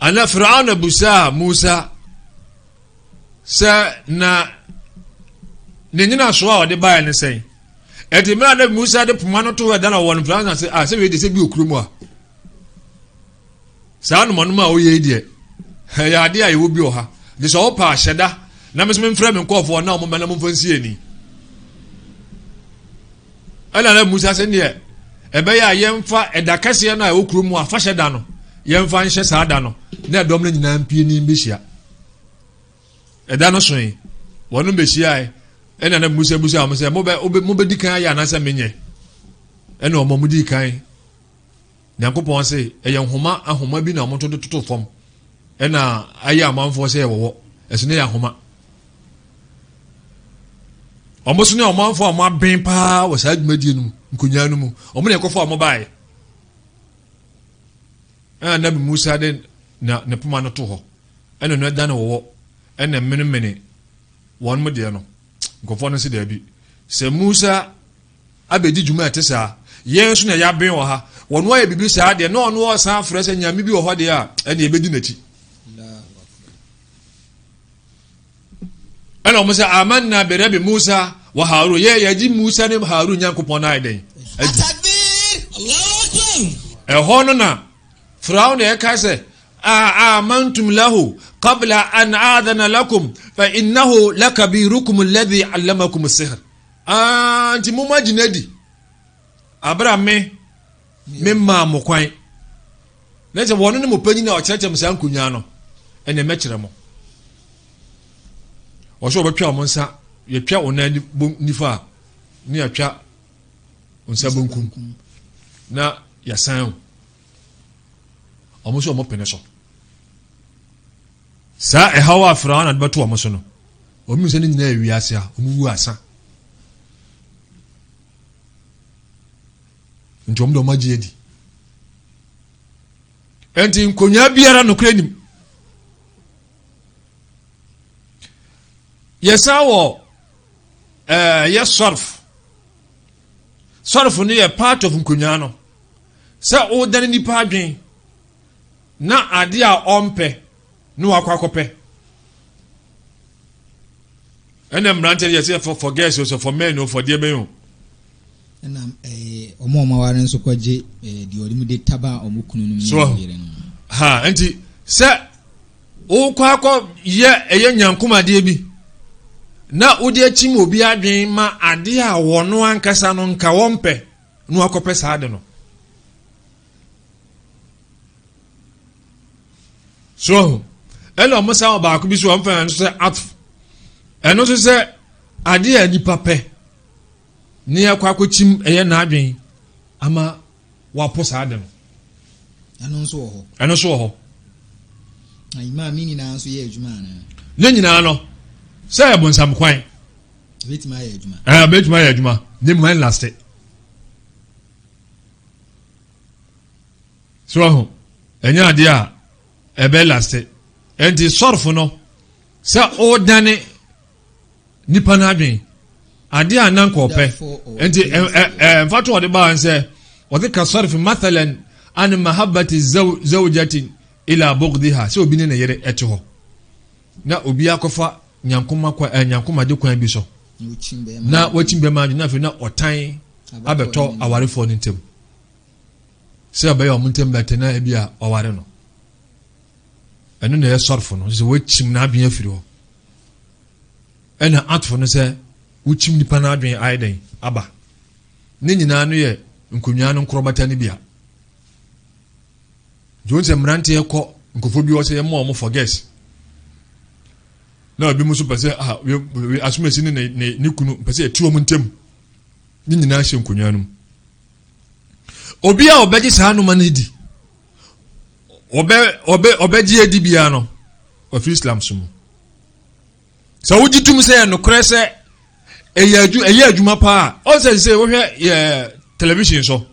ana Firauna busa Musa sa na nyina so a ode bae ne sei etimira na Musa de poma no to da na won plan na say say we de say bi okrumu a saa no manuma o ye die ya ade a ye wo bi o ha de so pa hyeda na mesem mfrɛ me nkɔfo na mo mena mo fansie ni ala na Musa se ne ebe ya yemfa edakase na okrumu a fa hyeda no yemfa nhyɛ saa da no na dɔm no nyina mpie ni mbehia eda no so yi wono behia ena na Musa am say mo be dikan ya na se menye ena omo mu dikan Nyankopɔn se eye nhoma ahoma bi na mo toto fam ena ayi amanfo se yewo eso ne ya homa omo so ne amanfo amaben pa wo sa adwumadi no nkonya no mu omo ne kofo omo bae na Musa de na ne poma no to ho ena no da na wo ena menemene won mo de no nkofo no se da bi se Musa abedi dwuma atesa yen so na ya ben wo ha wono aye bibi saa de no ono o san frɛ sɛ nyame bi wo hɔ de a ene ebedi nachi ana mo sɛ amanna bi rabbi Musa wa Harun ye yaji Musa ne Harun Nyankopɔn na den
takbir Allahu akbar
ɛhɔ no na Firaun e ka sɛ amantum lahu qabla an aadana lakum fa innahu lakabirukum alladhi allamakum as-sihr anti muma jinadi abrame memma mo kwan na je wono ne mo panyi na o kyerɛkyerɛ mo san kunya no ene mɛkyerɛ mo o so obetwa mo nsa ye twa onani nifa ni atwa onsa bonkum na yasan o mo so mo pene so sa hawa Firaun ad batu o mo so no o mi se ni nyina wiase a o mu wu asa njom do magiedi enti nkonya biara no krenim yesawo yes sorf no ye part of nkonya no sa o dan ni pa adwen na ade a ompe no akwakope ene mrante ye for girls so for men no for dear ben
na omo ware nso kwaje di odi mu de taba omo kunu no
so ha enti se o kwakọ ye eye nyankoma de bi na odi achim obi adwen ma ade a wono ankasa no nka wompe no akọpẹ saade no so elo mo sa ba ko bi so amfa nso se atf eno so se ade a nipa pe ni akwakọ chim eye na adwen ama wapo saade no ano so ho
ai ma mini na nso ye adwuma na
ne nyina no say abonsam kwan
betima ye adwuma
betima ye adwuma ne mu en last so ho enya ade a ebe last enti sorfo no sa odane nipa na adwen ade ananko pe enti fatu ode ba nse ode ka sorf mathalan an mahabbati zawjatin ila bughdha so obi ne yere eto na obi akofa nyankoma kwa nyankoma de kwan bi so na wachimbe ma na fe na otan abeto awarefo ni ntem se abaye o muntem bete na ebia oware no eno na ye sorfo no se wachim na abia firi ho ena atfo no se wuchim nipa na adwen aiden aba ne nyina no ye nkonwa no nkrobata ne bia Jones emrante ekọ nkofo bi o se mo mo forget na obi musu pese we asumesi ne kunu pese etuo mu ntem ni nyina hye nkonwa no obi a obeji saa no manedi obeji edi bia no of Islam sumu so wuji tum se no krese eya adwuma pa o se wo hwe television so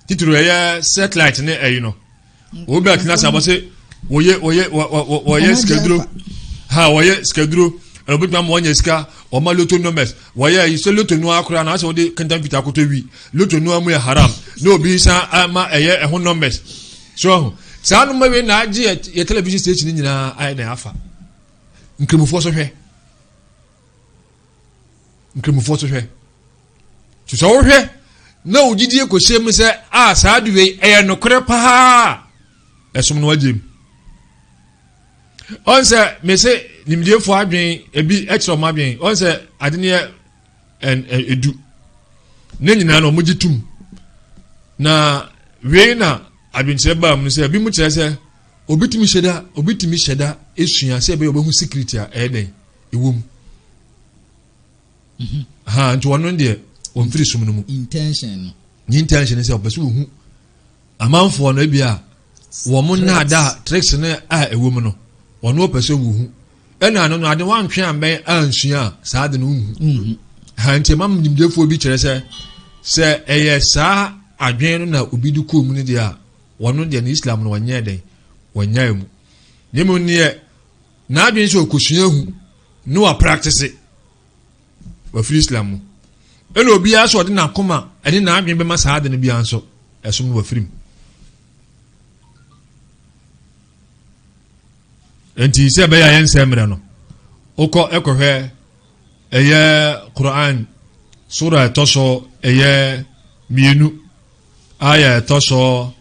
tituru eya satellite ne eyi no obi atina sabo se woye schedule ha woye schedule obutma mo nya ska o ma loto numbers woye iso loto nu akura na so de kantan fita akoto wi loto nu amu ya haram no obi sa ma eye ehun numbers so sa no mawe na agi ye television station nyina ai na afa nkremufo so hwe so wohwe na ogidie kohyem se saa de wei ɛyɛ nokore paa ɛsom no wagem onse me se nimdiefo adwen ebi ɛkyerɛ ɔmo adwen onse ade ne edu ne nyina no mogitum na wei na adwenkyerɛ ba mu se bi mu kyerɛ se obitimi hyeda esua se be obehu security a ɛden ewom ha nti wono de wonfiri sum no mu
intention
se obesu hu amanfo no bia wo mo na da tricks ne a ewom no wono opese hu ɛna no ade wantwe amben ansua saa de no hu ha nti mam nimdefo bi kyerɛ se ɛyɛ saa adwen no na obi du kom no dia wono de na Islam no wanyɛ den wanyɛ mu nemu ne na adwen so okosua hu no wa practice wa free Islam mu ɛna obi aso de na koma ɛne na adwen be ma saa de no bia nso ɛsom no wa free mu enti se be ya yense mre no okọ ekohwe eye Quran sura toso eye mienu aya toso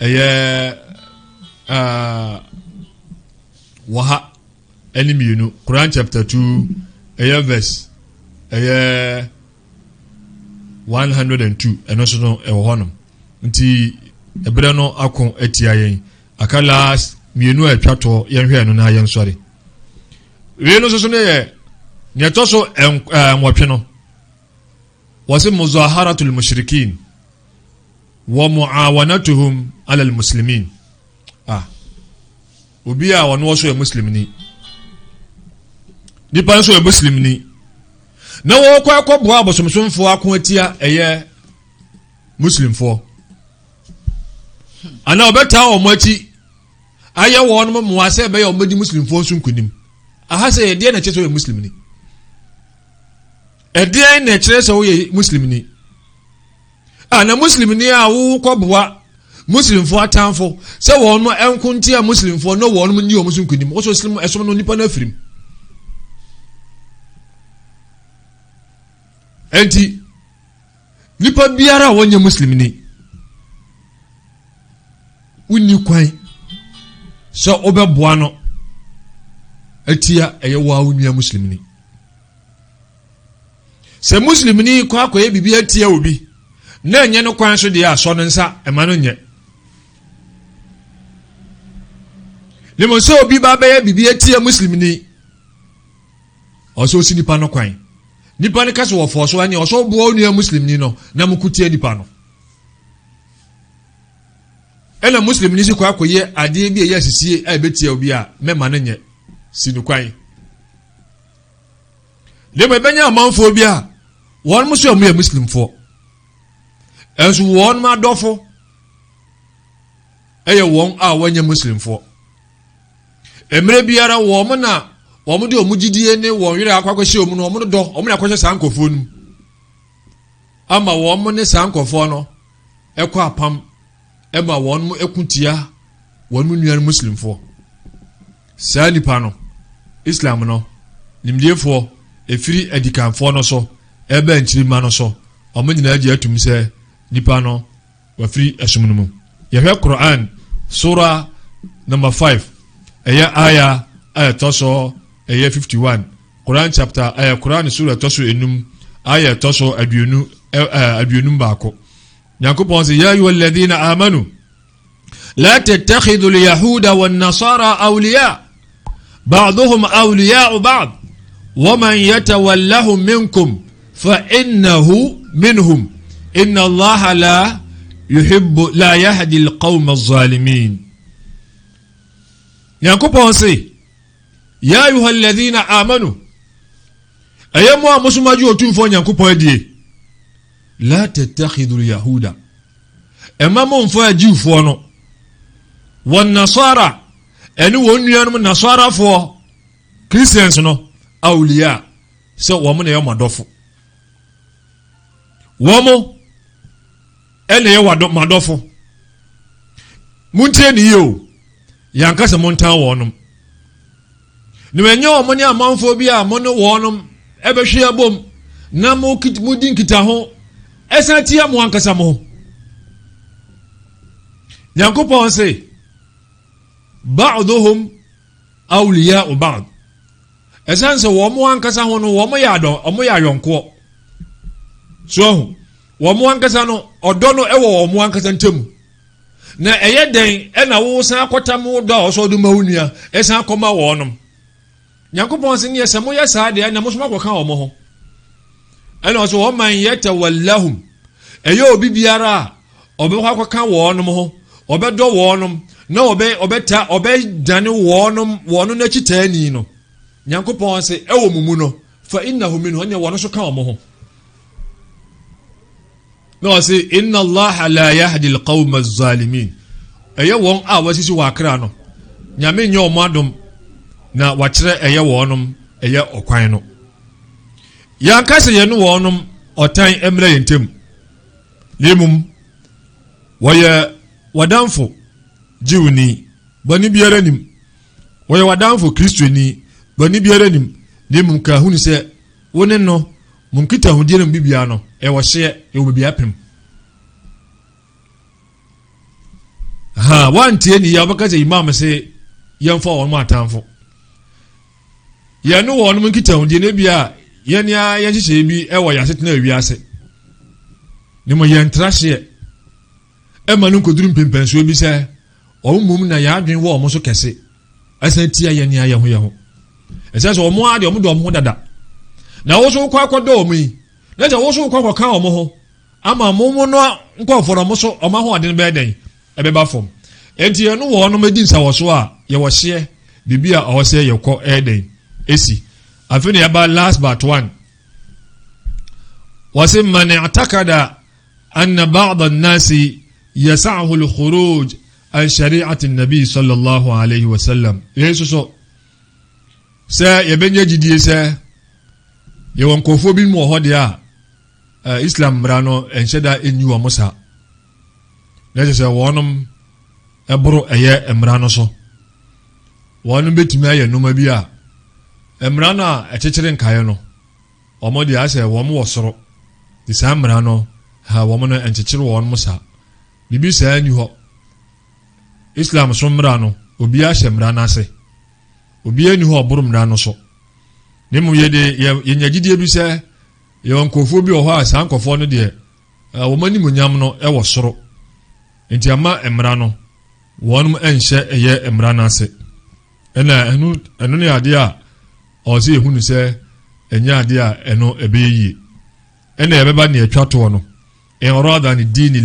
eye waha eni mienu Quran chapter 2 eye verse eye 102 eno so no e wo honom nti ebre no akon atia yen akala mienu atwato yenhwe no na yensori we no so ne ye ne toso nwotwe no wasi muzaharatul mushrikin wa muawanatuhum ala almuslimin obi a wono so e muslimni di pan so e muslimni na wo kwa akọbo abosomsomfo akon atia eye muslimfo ana obeta o machi aya won mo muase be yo madi muslim fo sun kunim aha se de na cheso we muslim ni e de na cheso we muslim ni ana muslim ni a wo koboa muslim fo atanfo se won mo enkunti a muslim fo no won mo ni o musun kunim o so muslim esom no nipa na afirim enti nipa biara wonye muslim ni unni kwan so obeboa no atia eye wa unua muslimni se muslimni kwa akoye bibi atia obi na enye no kwan so de aso no nsa ema no nye lemo so obi ba be bibi atia muslimni oso si nipa no kwan nipa ne kaso wo foso anya oso boa unua muslimni no na mukutia nipa no ela muslim ni si kwa akoye ade bi eya sisie a betia obi a mema no nye sinu kwan le be benya amanfo bi a won muso mu ya muslim fo enso won ma dofo eye won a wanya muslim fo emre biara wo mo na wo mo de omugidie ne wo were akwakwahyɛ omu no wo mo do wo mo akwahye sankofo nu ama wo mo ne sankofo no ekɔ apam ema won mu ekuntia won mu nuan muslim fo saa nipa no Islam no nimdiefo efiri adikanfo no so ebe nchirima no so omo nyina agi atum se nipa no wafiri esum no mu yehwe Quran sura number 5 aya toso 51 Quran chapter Quran sura toso enum aya toso aduonum baako Yakupon se ya ayyuhal ladhina amanu la tattakhidhul yahuda wan nasara awliya ba'dhum awliya'u ba'd wa man yatawallahum minkum fa innahu minhum inna allaha la yahdi alqawma adh-dhalimin Yakupon se ya ayyuhal ladhina amanu ayamu amusumaju otumfo Yakupon die la tattakhidul yahuda emamo mfo ajiufo no wan nasara eni wonnuanum nasara fo Christians no awliya so wo mo ne yomadofo wo mo ene ye wado madofo muntie ni yo yankase montan wonum ni menye wo mo ne amanfo bi a mo ne wonum ebehwe abom na mo mudin kita ho ɛsan tia mo ankasa mo Nyankopɔn se ba'duhum awliya'u ba'd ɛsan sɛ wɔn mo ankasa ho no wɔn yɛ adɔ wɔn yɛ ayɔnkoɔ so wɔn mo ankasa no ɔdɔ no ɛwɔ wɔn mo ankasa ntam na ɛyɛ den ɛna wo san akɔta mo dɔ a ɔsɔ do ma wo nua ɛsan akɔma wɔnom Nyankopɔn se ne yɛ sɛ mo yɛ saa deɛ na mo so makɔka wɔn ho ɛna ɔsɛ wɔn man yɛtawallahum ɛyɛ obi biara a ɔbɛkɔ akɔka wɔnom ho ɔbɛdɔ wɔnom na ɔbɛdane wɔno n'akyi taani no Nyankopɔn se ɛwɔ mu no fa innahu minhu ɔnyɛ wɔno so ka wɔn ho na ɔse inna allaha la yahdi alqawma az-zalimin ɛyɛ wɔn a wɔasisi wɔ akra no Nyame nyɛ ɔmo adom na wakyerɛ ɛyɛ wɔnom ɛyɛ ɔkwan no yɛnka sɛ yɛne wɔnom ɔtan ɛmmerɛ yɛn ntam lemum wɔyɛ wadamfo jiwni bɔne biara nim wɔyɛ wadamfo kristoni bɔne biara nim lemum ka hunu sɛ wone no mo nkita ho deɛ no bibia no ɛwɔ hyeɛ ɛwɔ bibia pem wantie ni ya bɛka sɛ imam sɛ yɛmfa wɔn mo atamfo yɛne wɔn mo nkita ho deɛ no bia yɛnea yɛnhyehyɛ bi ɛwɔ yɛasetena awiase ne mo yɛntra hyeɛ ɛma no nkɔduru mpempansuo bi sɛ ɔmomom na yɛadwen wɔ ɔmo so kɛse ɛsɛ tia yɛnea yɛ ho ɛsɛ sɛ ɔmo ade ɔmo de ɔmo ho dada na wo so kɔ akɔdɔ ɔmo yi na sɛ wo so kɔ akɔka ɔmo ho ama mo no nkɔfo no ɔmo so ɔmo ho ade no bɛyɛ den ɛbɛba fam enti ɛno wɔ ɔno medi nsawo so a yɛwɔ hyeɛ bibi a ɔwɔ sɛ yɛkɔ ɛyɛ den esi afei ne yɛba last but one wɔse man i'takada anna ba'd an-nasi yas'ahu al-khuruj an shari'ati an-nabi sallallahu alayhi wa sallam yesu so sɛ yɛbɛnya gyidie sɛ yɛwɔ nkɔfoɔ bi mu wɔ hɔ deɛ a islam mmara no ɛnhyɛ da ɛnyi wɔ mo saa na kyerɛ sɛ wɔnom ɛboro ɛyɛ mmara no so wɔnom bɛtumi ayɛ nnoma bi a mmara no a ɛkyekyere nkaeɛ no ɔmo deɛ asɛ wɔn wɔ soro de saa mmara no ha wɔn no ɛnkyekyere wɔn mo saa bibi saa ni hɔ islam so mmara no obi ahyɛ mmara no ase obi ani hɔ ɔboro mmara no so ne mu yɛnya gyidie bi sɛ yɛwɔ nkɔfoɔ bi wɔ hɔ a saa nkɔfoɔ no deɛ wɔn animonyam no ɛwɔ soro nti ama mmara no wɔn ɛnhyɛ ɛyɛ mmara no ase ɛna ɛno ne adeɛ a ɔsɛ ehunu sɛ ɛnyɛ adeɛ a ɛno ɛbɛyɛ yie ɛna yɛbɛba ne atwa toɔ no ɛnrada ne diini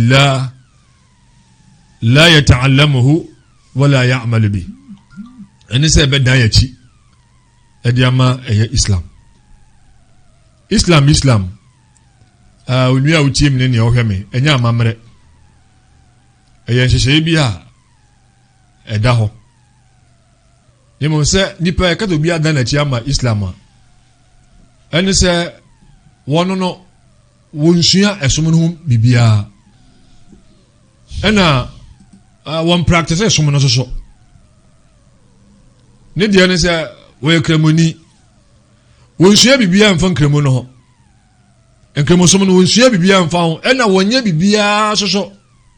la yata'allamuhu wala ya'malu bi ɛne sɛ ɛbɛdan yɛkyi ɛde ama ɛyɛ islam onua a wotie mu ne nea ɔhwɛ me ɛnyɛ amammerɛ ɛyɛ nhyehyɛe bi a ɛda hɔ yɛmɔ sɛ nipa ɛkata obi adan n'akyi ama islam a ɛne sɛ wɔn no wɔnsua ɛsom no ho bibiara ɛna wɔn practice ɛsom no soso ne deɛ ne sɛ wɔyɛ kramoni wɔnsua bibiara mfa nkramo no ho nkramosom no wɔnsua bibiara mfa ho ɛna wɔnyɛ bibiara soso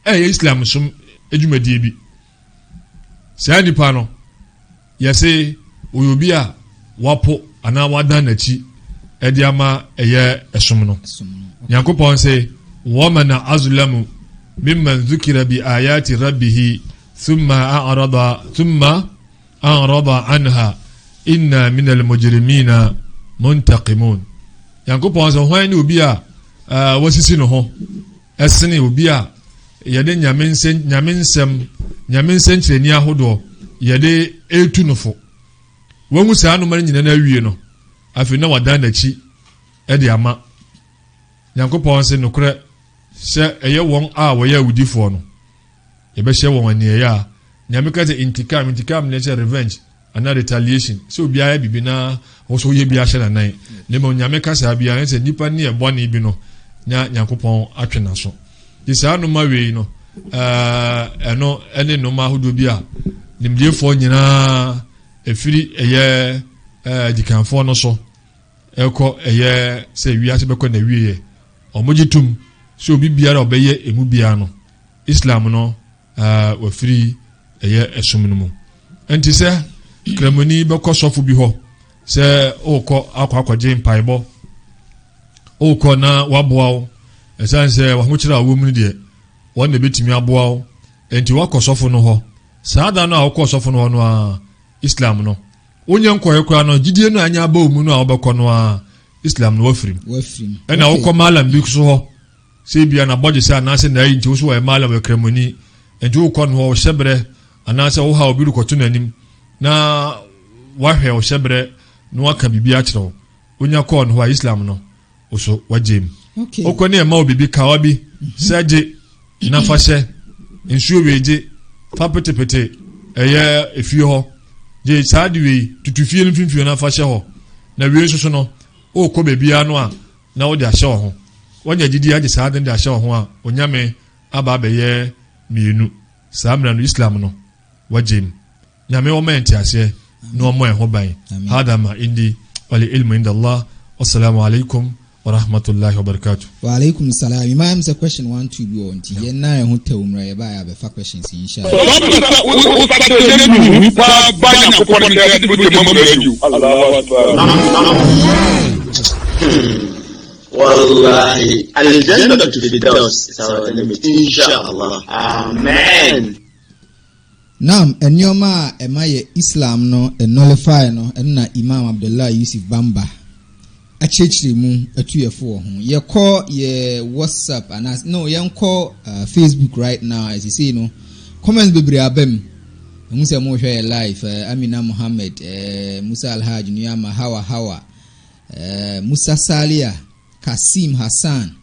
ɛyɛ islam som adwumadie bi saa nipa no yɛse oyɛ obi a wapo anaa wadan n'akyi ɛde ama ɛyɛ ɛsom no Nyankopɔn sɛ waman azlamu mimman dhukira bi ayati rabbihi thumma a'rada anha inna minal mujrimina muntaqimun Nyankopɔn sɛ hwan ne obi a wasisi no ho ɛsene obi a yɛde nyame nsɛnkyerɛni ahodoɔ yɛde etu no fo wɔn saa no mara nyina na awie no afei na wadan n'akyi ɛde ama Nyankopɔn sɛ nokorɛ sɛ ɛyɛ wɔn a wɔyɛ awudifoɔ no yɛbɛhyɛ wɔn aniɛyɛ a nyame ka sɛ intikam ne sɛ revenge anaa retaliation sɛ obiara bibi na wo so yɛ bi ahyɛ nanan ne ma nyame ka saa biara sɛ nipa ne ɛbɔne bi no nya Nyankopɔn atwe na so de saa no ma wei no ɛno ɛne no ma ahodoɔ bi a nimdiefoɔ nyinaa efiri ɛyɛ dikanfoɔ no so ɛkɔ ɛyɛ sɛ wiase bɛkɔ na wie ɔmo gye tum so obi biara obeye emu bia no Islam no wa free eye esum no mu enti se kramoni be kosofo bi ho se okọ akwaje mpaibo okọ na waboawo esan se wa ho kira wo mu de won na betimi aboawo enti wakosofo no ho saada no akosofo no ho no Islam no onye nkoye kwa no gidie no anya ba omu no a obekọ no Islam no wafrim ena okọ malam bi so ho se bia na bodje se anase na yi nti wo so wa malam we kramoni enti okọ no ho shebre anase wo ha obi rukoto nanim na wahwe wo shebre no waka bibia kyerɛw onya kɔ no ho Islam no oso wajem okɔ ne ma obibi kawa bi saje na fashe nsuo weje fa petepete eye efie ho je saadi we tutufie no finfie na fashe ho na we soso no okɔ bebia no a na wo de ahye ho wonya gidi age saade de ahye ho a onyame aba abeye mienu samra no Islam no wajem nyame wo menti ase no mo ho ban hada ma indi wal ilmu inda Allah wassalamu alaikum wa rahmatullahi wa barakatuh.
Wa alaikum salam. Imam say question 1 2 bi on ti ye na ho tawumra ye ba ya be fa questions inshallah.
Wallahi al-jannah al-firdaus is our limit inshallah. Amen.
Nam enyoma emaye Islam no nullify no na Imam Abdullah Yusuf Bamba achechire mu atuyefo ho ye call ye WhatsApp and no ye call Facebook right now as you see no comments bebre abem mu se mo hwe live Amina Muhammad Musa Alhaj Niyama Hawa Musa Salia Kasim Hassan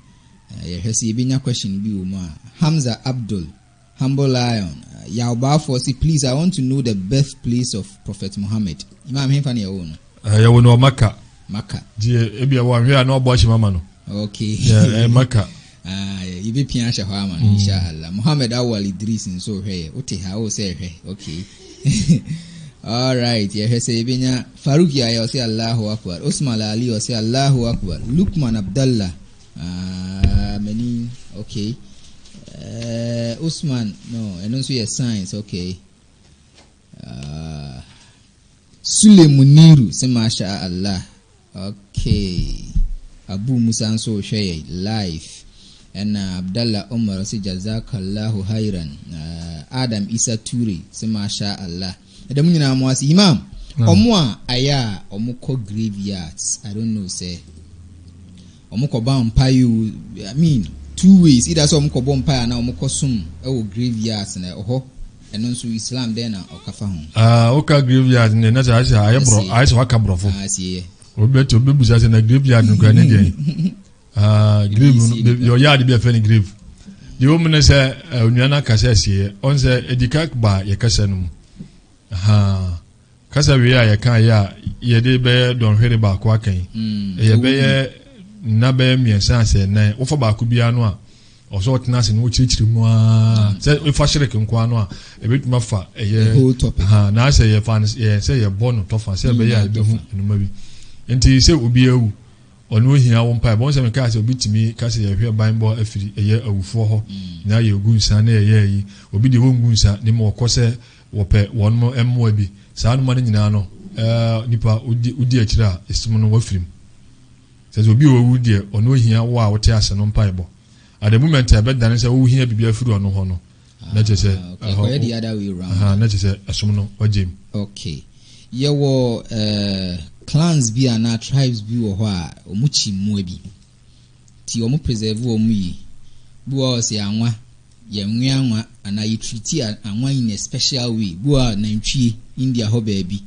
ye hesi binya question bi o ma Hamza Abdul Humble Lion Yauba for say please I want to know the birthplace of Prophet Muhammad. Imam hemfa na yawo no.
Yawo no Makkah.
Makkah.
Die ebia wa hwe na obo chi mama no.
Okay.
Yeah, Makkah.
Ibe pia sha ho ama inshallah. Muhammad Awal Idris nso hwe. Ote ha o say hwe. Okay. All right. Yeah, say benya Faruq ya say Allahu Akbar. Usman Ali ya say Allahu Akbar. Lukman Abdullah. Many okay. Usman, no, and also your science, okay. Sule Muniru, say Masha Allah, okay. Abu Musa so share life, and Abdullah Omar say Jazakallahu Khairan. Adam Isa Turi, say Masha Allah. Adamunina Mwasi Imam, Omwa aya omukọ graveyards. I don't know, say. Omukọ bampayu, I mean. 2 ways either so omko bompa na omko sum e graveyards na oho eno nso Islam den na okafa ho
oka graveyard ne na ja ayebro ayso waka brofo
sie
obeto bebusa se na graveyard no kan ne grave your yard be afeni grave the woman say onuana kasa sie on say edika ba ye kasa no kasa we ya kan ya ye de be don hwere ba ko akan ye be ye na be miensa se na wo fa ba ku bia no a oso tena se no chirichiri mu a se we fa shirike nko ano a ebetuma fa eye na se ye fa ye se ye bono to fa se be ya be hu enuma bi enti se obi awu ono hia wo mpa bon se me ka se obi timi ka se ye hwe banbo afiri eye awufo ho na ye ogunsa na ye yi obi de wongunsa ne mo kose wo pe won mo emmo bi sa no ma nyina no nipa udi akira esimu no wafirim says obi owu de ono hia wo a wote ase no mpaebo at the moment I bet dan say wo hia bibia furu ono ho no na je say
okay the other way around
na je say asom no wajem
okay ye wo clans bi ana tribes bi wo ho a omuchi mu abi ti omu preserve omu yi bu o se anwa ye nwe anwa ana you treat anwa in a special way bu a nantwie India ho ba bi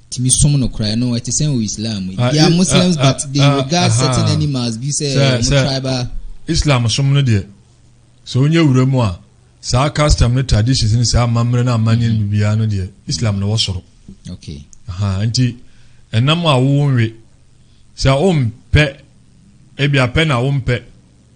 timi som no cry no it is in Islam they are Muslims but they regard certain animals be say tribal
Islam som no de so onye wura mu a sa custom no traditions ni sa mamre na amanye bibia no de Islam no wosoro
okay
anti enam a wo nwe sa ompe ebia pe na ompe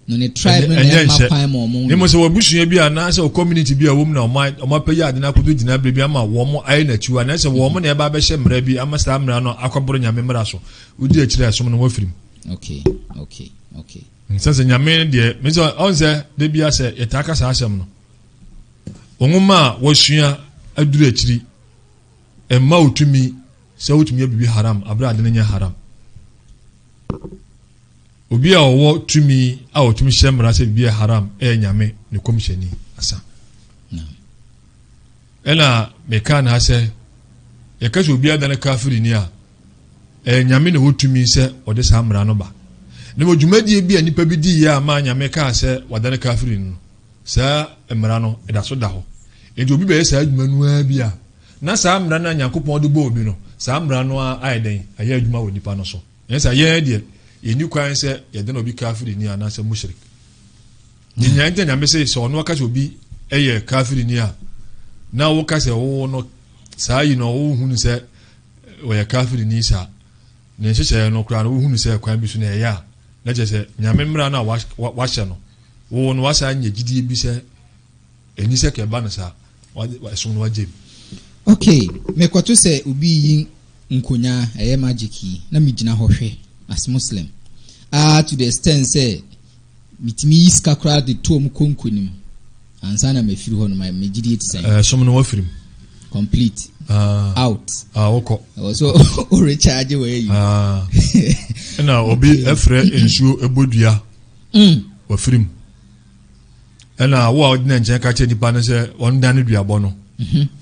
no ne tribe no na mapai mo
ni mo se wabusua bi ana se community bi a wo mu na o ma pe ya de na kodo gina bia ama wo mo ai na chiwa na se wo mo na e ba be hye mra bi ama sa mra no akoboro nyame mra so udi akire asom no wafirim
okay
Sasa nyame de me so onse de bia se yetaka sa asem no. Onwuma wasua aduru akiri emma utumi se utumi bibi haram abra de nya haram. Obi a wo tumi a otumi shemra se bibi haram nyame ne komsheni asa. Ela meka na se yakaso obi adana kafiri ni a nyame ne wotumi se ode sa amra no ba. Ne mo dwumadie bi anipa bi di ya ma nyame ka se wadana kafiri no sa emra no eda so da ho. Edi obi be sa adwuma no a bi a na sa amra na Nyankopon de bo obi no sa amra no a ayeden aye adwuma wo nipa no so. Yensa ye de yeni kwan se yede na obi kafiri ni ana se mushrik. Nyinya ente nyame se so no ka se obi eye kafiri ni a na wo ka se wo no sa yi no wo hunu se wo ya kafiri ni sa ne hyehyɛ no kra no wo hunu se kwan bi so na ya na je se nyame mra na wa hye no wo no wasa nya gidie bi se eni se ke ba no sa wa so no waje.
Okay, me kwato se obi yi nkonya eye magic na me gina hɔhwɛ as Muslim to the extent say mitimi iska kra de tom konkonim ansa na me firi hɔ no me gidie tse
so no wa firim
complete out
woko
so o recharge we
na obi efre ensuo ebodua wa firim na wo odina nche ka che nipa no se won dan dua bo no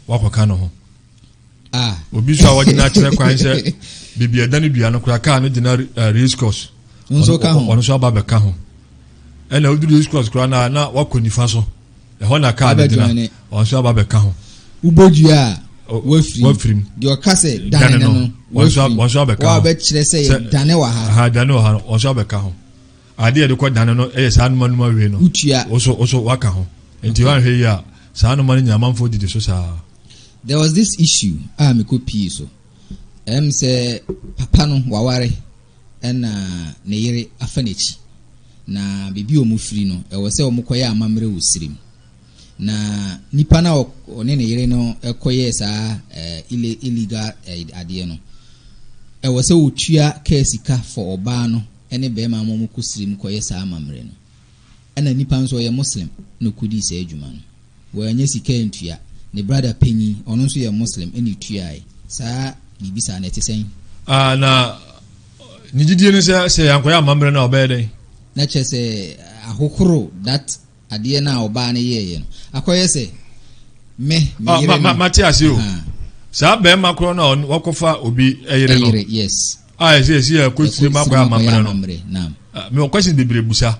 wakoka no ho obi so awodina kire kwan se bibia dan dua no kura ka no dina race course
nso ka ho
ono so aba be ka ho na odu race course kura na wakonifa so e ho na ka dina ono so aba be ka ho
ubodua wafrim
de
okase dane no
wonso abeka
wa be kire se dane wa
ha dane wa ha wonso abeka ho ade de ko dane no sa no manuma we no
utua
oso waka ho enti wan hwe ya sa no man nyamanfo didi so sa.
There was this issue me ko pie so say papa no waware na ne yere afanechi na bibi o mu firi no e wo se o mu koye amamre wo sirim na nipa na one ne yere no ekoye sa illegal ade no e wo se otua kasika for oba no ene be ma mo kusirim koye sa amamre no ena nipa nso ye Muslim no kudi sa adwuma no wo anya sika ntua ne brother penyi ono nso ye Muslim eni tuae sa bibisa na tesen
na ni gidie no se yankoya amamre na obeden
na chese ahokoro that ade na oba na yeye no akoye se me yire
Matias yo sa be makro na wakofa obi eyire no
yes
yes ko tire makwa amamre no
naam
me o question bebre busa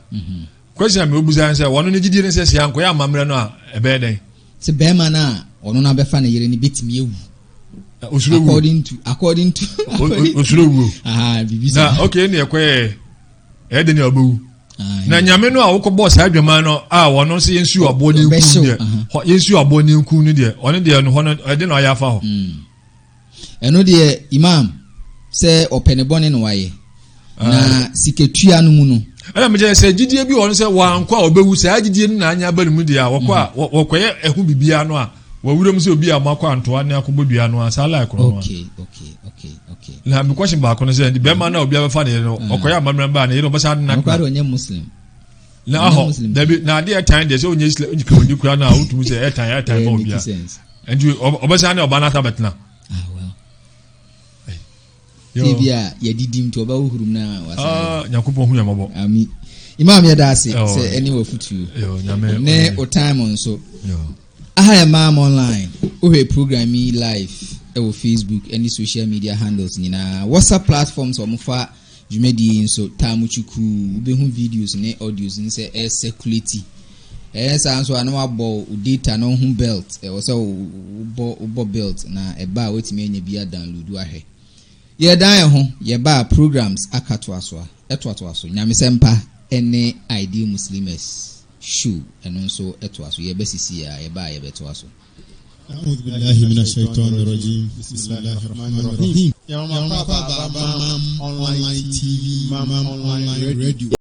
question me obusa nse wono ne gidie nse se yankoya amamre no a ebeden
se be ma na ono na be fa na yire ni betimi ewu according to
Osuro
bibisa
na okay ne ekoye ede ne obawu na nyame no a wokɔbɔ saa adwama no a wono se yensu abo ne nku de yensu abo ne nku ne de one de no hono ede na ya fa ho
eno de imam se opene bone no waye na siketua no mu no
ala me je se gidie bi wono se wa anko a obawu saa gidie no na anya ba ne mu de a wokɔye ehu bibia no a wawuram se obi a makɔ antoa ne akobodua no asala ekoro no
okay
na me question ba kono se be ma na obi abefa ne no okoya amamra ba ne yero basa na
kwaro onye Muslim
na aho dabi na de time de se onye Islam onye kawudi kura na otumu se time ma obi a enju obasa na oba na ta betna
tibia ya didim to oba hurum na
wasa Yakobon hu yamabo
ami imam ya da se any wa futu ne o time on so aha imam online o he program live e Facebook any social media handles nyina WhatsApp platforms omufa jumedi nso tamuchuku ubehu videos ne audios nse circulate sa nso ana wabo data no hu belt e wo se ubo belt na eba wetimi anya bia download ahwe ye dan ho ye ba programs akato aso eto aso nyamesempa ene ID Muslims show eno nso eto aso ye besisi ya ye ba ye beto aso.
أعوذ بالله من الشيطان الرجيم بسم الله الرحمن الرحيم يا ماما أونلاين TV ماما أونلاين راديو